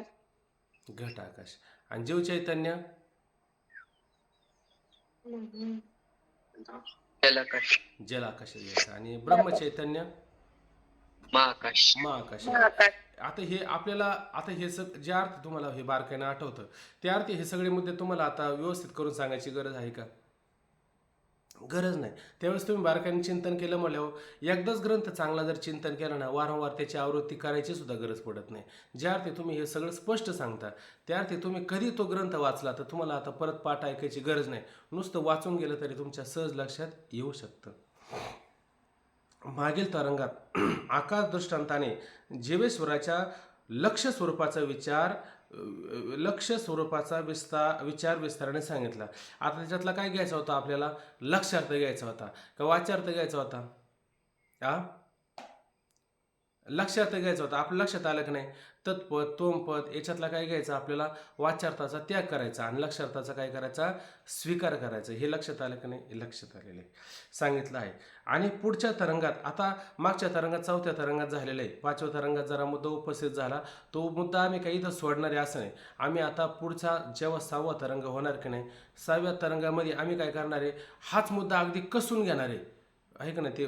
Speaker 1: घट आकाश. आणि जीव चैतन्य
Speaker 2: हम्म.
Speaker 3: जलाकाश,
Speaker 1: जलाकाशात घ्यायचं. आणि ब्रह्मचैतन्य
Speaker 3: महाआकाश.
Speaker 1: महाआकाशात.
Speaker 4: महाकाश.
Speaker 1: आता हे आपल्याला, आता हे जे अर्थ तुम्हाला हे बारकाईनं आठवतं, त्या अर्थी हे सगळे मुद्दे तुम्हाला आता व्यवस्थित करून सांगायची गरज आहे का? गरज नाही. त्यावेळेस तुम्ही बारकाईने चिंतन केलं म्हणल्यावर एकदाच ग्रंथ चांगला जर चिंतन केलं ना, वारंवार त्याची आवृत्ती करायची सुद्धा गरज पडत नाही. ज्या अर्थी तुम्ही हे सगळं स्पष्ट सांगता, त्या अर्थी तुम्ही कधी तो ग्रंथ वाचला तर तुम्हाला आता परत पाठ ऐकायची गरज नाही. नुसतं वाचून गेलं तरी तुमच्या सहज लक्षात येऊ शकतं. मागील तरंगात आकाश दृष्टांताने जीवेश्वराच्या लक्ष स्वरूपाचा विचार विस्ताराने सांगितला. आता त्याच्यातला काय घ्यायचा होता आपल्याला? लक्षार्थ घ्यायचा होता का वाच्यार्थ घ्यायचा होता? लक्षार्थ घ्यायचा होता. आपल्या लक्षात आलं की नाही? तत्पद तोमपद याच्यातला काय घ्यायचं आपल्याला? वाच्यार्थाचा त्याग करायचा आणि लक्षार्थाचा काय करायचा? स्वीकार करायचा. हे लक्षात आलं की नाही? हे लक्षात आलेलं आहे, सांगितलं आहे. आणि पुढच्या तरंगात, आता मागच्या तरंगात चौथ्या तरंगात झालेलं आहे, पाचव्या तरंगात जरा मुद्दा उपस्थित झाला. तो मुद्दा आम्ही काही इथं सोडणार आहे असं नाही. आम्ही आता पुढचा जेव्हा 6वा तरंग होणार की नाही, 6व्या तरंगामध्ये आम्ही काय करणार आहे? हाच मुद्दा अगदी कसून घेणार आहे का नाही? ते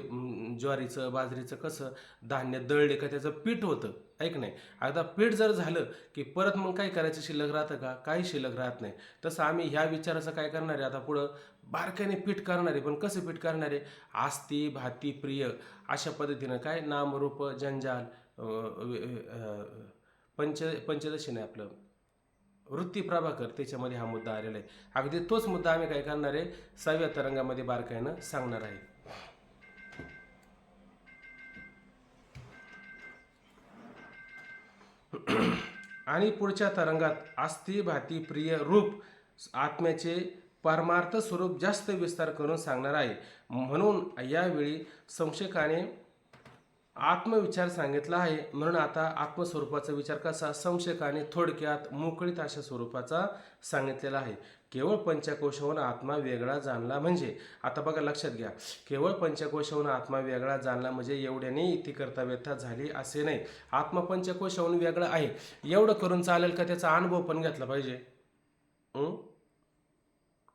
Speaker 1: ज्वारीचं बाजरीचं कसं धान्य दळले का त्याचं पीठ होतं, आहे का नाही? आता पीठ जर झालं की परत मग काय करायचं? शिल्लक राहतं का? काही शिल्लक राहत नाही. तसं आम्ही ह्या विचाराचं काय करणार आहे आता पुढं? बारकाईने पीठ करणार आहे. पण कसं पीठ करणार आहे? आस्ती भाती प्रिय अशा पद्धतीनं, काय नामरूप जंजाल पंचदशी नाही आपलं वृत्ती प्रभाकर, त्याच्यामध्ये हा मुद्दा आलेला आहे. अगदी तोच मुद्दा आम्ही काय करणार आहे? 6व्या तरंगामध्ये बारकाईनं सांगणार आहे. आणि पुढच्या तरंगात आस्ती भाती प्रिय रूप आत्म्याचे परमार्थ स्वरूप जास्त विस्तार करून सांगणार आहे. म्हणून यावेळी संशयकाने आत्मविचार सांगितला आहे. म्हणून आता आत्मस्वरूपाचा विचार कसा? संशयकाने थोडक्यात मोकळीत अशा स्वरूपाचा सांगितलेला आहे. केवळ पंचकोशाहून आत्मा वेगळा जाणला म्हणजे, आता बघा लक्षात घ्या, केवळ पंचकोशाहून आत्मा वेगळा जाणला म्हणजे एवढ्याने इति कर्तव्यता झाली असे नाही. आत्मा पंचकोशाहून वेगळा आहे एवढं करून चालेल का? त्याचा अनुभव पण घेतला पाहिजे.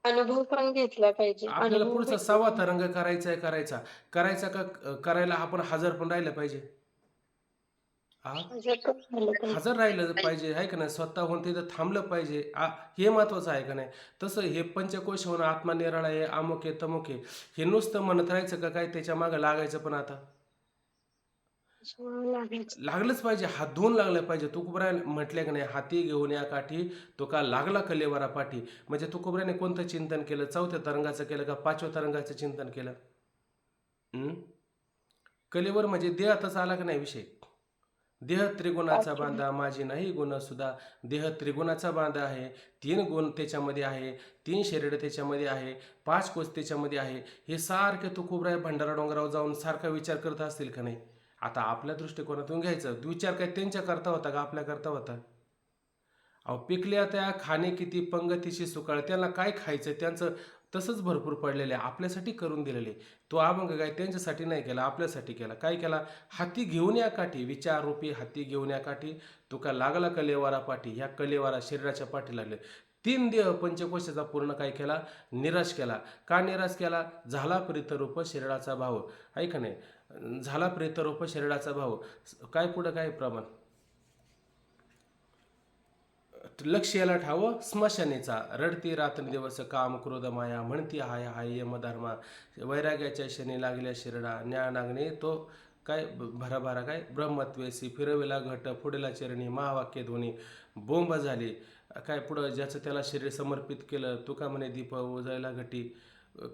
Speaker 2: अनुभव पण घेतला पाहिजे.
Speaker 1: आपल्याला
Speaker 2: अनुभव
Speaker 1: पुढचा 6वा तरंग करायचा का? करायला आपण हजर पण राहिलं पाहिजे. हजर राहिलं पाहिजे, आहे का नाही? स्वतःहून तिथं थांबलं पाहिजे. हे महत्वाचं आहे का नाही? तसं हे पंचकोश होऊन आत्मा निराळा आहे, अमुक आहे तमुक आहे, हे नुसतं म्हणत राहायचं का? काय त्याच्या मागं लागायचं पण आता लागलंच पाहिजे. हात धुवून लागलं पाहिजे. तुकोबराने म्हटले का नाही, हाती घेऊन या काठी तो का लागला कलेवरा पाठी. म्हणजे तुकोबराने कोणतं चिंतन केलं? 4थ्या तरंगाचं केलं का 5व्या तरंगाचं चिंतन केलं? कलेवर म्हणजे देहातच आला का नाही विषय? देह त्रिगुणाचा बांधा माझी नाही गुण सुद्धा. देह त्रिगुणाचा बांधा आहे, 3 गुण त्याच्यामध्ये आहे, 3 शरीर त्याच्यामध्ये आहे, 5 कोस त्याच्यामध्ये आहे. हे सारखे तुकोबराय भंडारा डोंगरावर जाऊन सारखा विचार करत असतील का नाही? आता आपल्या दृष्टिकोनातून घ्यायचं. विचार काय त्यांच्या करता होता का आपल्या करता होता? अहो पिकल्या त्या खाणे किती पंगतीशी सुकाळ. त्यांना काय खायचं त्यांचं तसंच भरपूर पडलेलं आहे, आपल्यासाठी करून दिलेले. तो अभंग काय त्यांच्यासाठी नाही केला, आपल्यासाठी केला. काय केला? हाती घेऊन या काठी, विचाररूपी हाती घेऊन या काठी तुका लागला कलेवारा पाठी. ह्या कलेवारा शरीराच्या पाठी लागले. 3 देह पंचकोशाचा पूर्ण काय केला? निराश केला. का निराश केला? झाला प्रेतरूप शरीराचा भाव, आहे का नाही? झाला प्रेतरूप शरीराचा भाव. काय पुढं काय प्रमाण? लक्ष याला ठावं स्मशानेचा, रडती रात्रदिवस काम क्रोध माया, म्हणती हाय हाय यमधर्मा, वैराग्याच्या शनी लागल्या शिरडा, ज्ञानाग्ने तो काय भराभरा काय ब्रह्मत्वेसी, फिरविला घट पुढेला चरणी, महावाक्य ध्वनी बोंब झाली. काय पुढं ज्याचं त्याला शरीर समर्पित केलं, तुका म्हणे दीप उजळला घटी,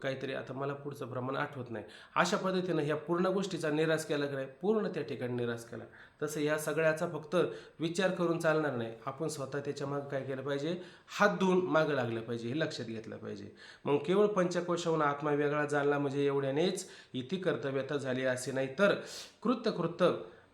Speaker 1: काहीतरी आता मला पुढचं प्रमाण आठवत नाही. अशा पद्धतीनं ह्या पूर्ण गोष्टीचा निराश केला की नाही? पूर्ण त्या ठिकाणी निराश केला. तसं ह्या सगळ्याचा फक्त विचार करून चालणार नाही. आपण स्वतः त्याच्या मागं काय केलं पाहिजे? हात धुवून मागं लागलं पाहिजे, हे लक्षात घेतलं पाहिजे. मग केवळ पंचकोशाहून आत्मा वेगळा जाणला म्हणजे एवढ्यानेच इति कर्तव्यता झाली असे नाही, तर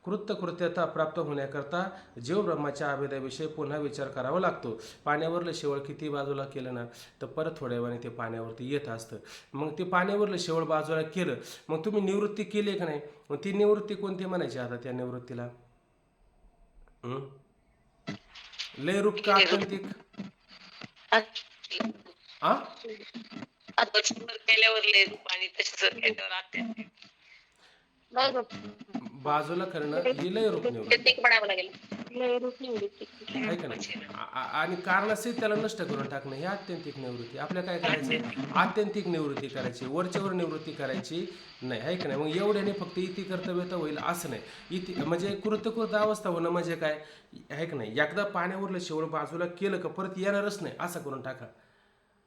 Speaker 1: कृत्यता प्राप्त होण्याकरता जीव ब्रह्माच्या अभेदाविषयी पुन्हा विचार करावा लागतो. पाण्यावरलं शेवळ किती बाजूला केलं ना तर परत थोड्या वेळाने ते पाण्यावरती येत असतं. मग ते पाण्यावरलं शेवळ बाजूला केलं, मग तुम्ही निवृत्ती केली का नाही? मग ती निवृत्ती कोणती म्हणायची आता त्या निवृत्तीला? लय रूप का आत्यंतिक?
Speaker 5: आता सुंदर केल्यावर लय रूप आणि तसे जर केल्यावर आत्या
Speaker 2: लय रूप
Speaker 1: बाजूला करणं ही लय रूप निवडत
Speaker 5: टेक्निक बनावं लागेल.
Speaker 2: लय रूप निवडते.
Speaker 1: आहे का नाही आणि कारणासहित त्याला नष्ट करून टाकणं ही आत्यंतिक निवृत्ती. आपल्या काय करायचं, आत्यंतिक निवृत्ती करायची, वरचेवर निवृत्ती करायची नाही, आहे का नाही. मग एवढ्याने फक्त इति कर्तव्य तर होईल असं नाही. इति म्हणजे कृतकृत अवस्था होणं म्हणजे काय, आहे का नाही. एकदा पाण्यावरलं शेवळ बाजूला केलं का परत येणारच नाही असं करून टाका,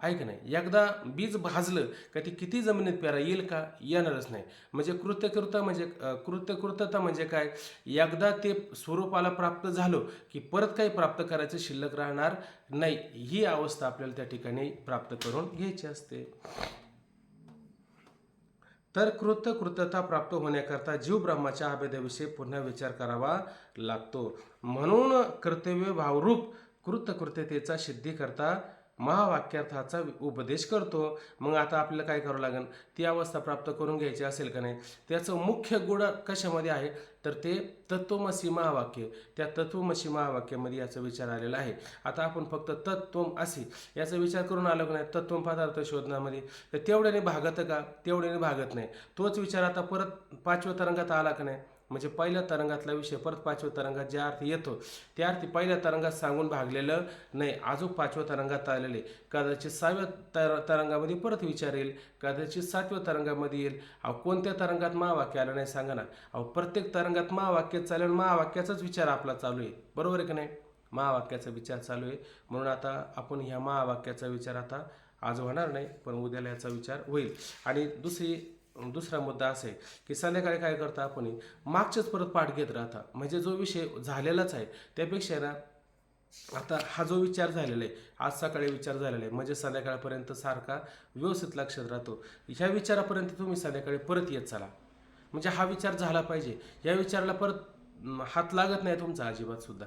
Speaker 1: आहे का नाही. एकदा बीज भाजलं का ते किती जमिनीत पेरा येईल का, येणारच नाही. म्हणजे कृत्यकृतता म्हणजे काय, एकदा ते स्वरूपाला प्राप्त झालं की परत काही प्राप्त करायचं शिल्लक राहणार नाही. ही अवस्था आपल्याला त्या ठिकाणी प्राप्त करून घ्यायची असते. तर कृत्यकृतता प्राप्त होण्याकरता जीव ब्रह्माच्या अभेदाविषयी पुन्हा विचार करावा लागतो. म्हणून कर्तव्य भावरूप कृतकृत्यतेचा सिद्धीकरता महावाक्यार्थाचा उपदेश करतो. मग आता आपल्याला काय करावं लागेल, ती अवस्था प्राप्त करून घ्यायची असेल का नाही, त्याचं मुख्य गुण कशामध्ये आहे तर ते तत्त्वमसी महावाक्य. त्या तत्त्वमसी महावाक्यामध्ये याचा विचार आलेला आहे. आता आपण फक्त तत्त्वम असी याचा विचार करून आलो का नाही तत्त्वम पदार्थ शोधण्यामध्ये, तर तेवढ्याने भागतं का, तेवढ्याने भागत नाही. तोच विचार आता परत 5व्या तरंगात आला का नाही, म्हणजे पहिल्या तरंगातला विषय परत 5व्या तरंगात ज्या अर्थी येतो त्या अर्थी पहिल्या तरंगात सांगून भागलेलं नाही, अजून 5व्या तरंगात आलेले. कदाचित 6व्या तरंगामध्ये परत विचार येईल, कदाचित 7व्या तरंगामध्ये येईल. कोणत्या तरंगात महावाक्य आलं नाही सांगा ना. प्रत्येक तरंगात महावाक्य चालेल, महावाक्याचाच विचार आपला चालू आहे, बरोबर आहे की नाही. महावाक्याचा विचार चालू आहे. म्हणून आता आपण ह्या महावाक्याचा विचार आता आज होणार नाही, पण उद्याला याचा विचार होईल. आणि दुसरा मुद्दा असा आहे की संध्याकाळी काय करता आपण मागचेच परत पाठ घेत राहता. म्हणजे जो विषय झालेलाच आहे त्यापेक्षा ना आता हा जो विचार झालेला आहे, आज सकाळी विचार झालेला आहे, म्हणजे संध्याकाळपर्यंत सारखा व्यवस्थित लक्षात राहतो. ह्या विचारापर्यंत तुम्ही संध्याकाळी परत येत चला, म्हणजे हा विचार झाला पाहिजे. या विचाराला परत हात लागत नाही तुमचा अजिबात सुद्धा.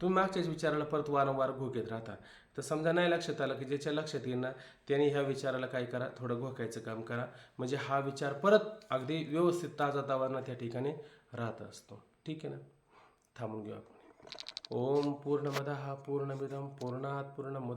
Speaker 1: तुम्ही मागच्याच विचाराला परत वारंवार घोकेत राहता. तर समजा नाही लक्षात आलं की ज्याच्या लक्षात येईल ना त्याने ह्या विचाराला काय करा, थोडं घोकायचं काम करा, म्हणजे हा विचार परत अगदी व्यवस्थित ताजा तावाना त्या ठिकाणी राहत असतो. ठीक आहे ना. थांबून घेऊ आपण. ओम पूर्णमदः पूर्णमिदं पूर्णात् पूर्णमुदच्यते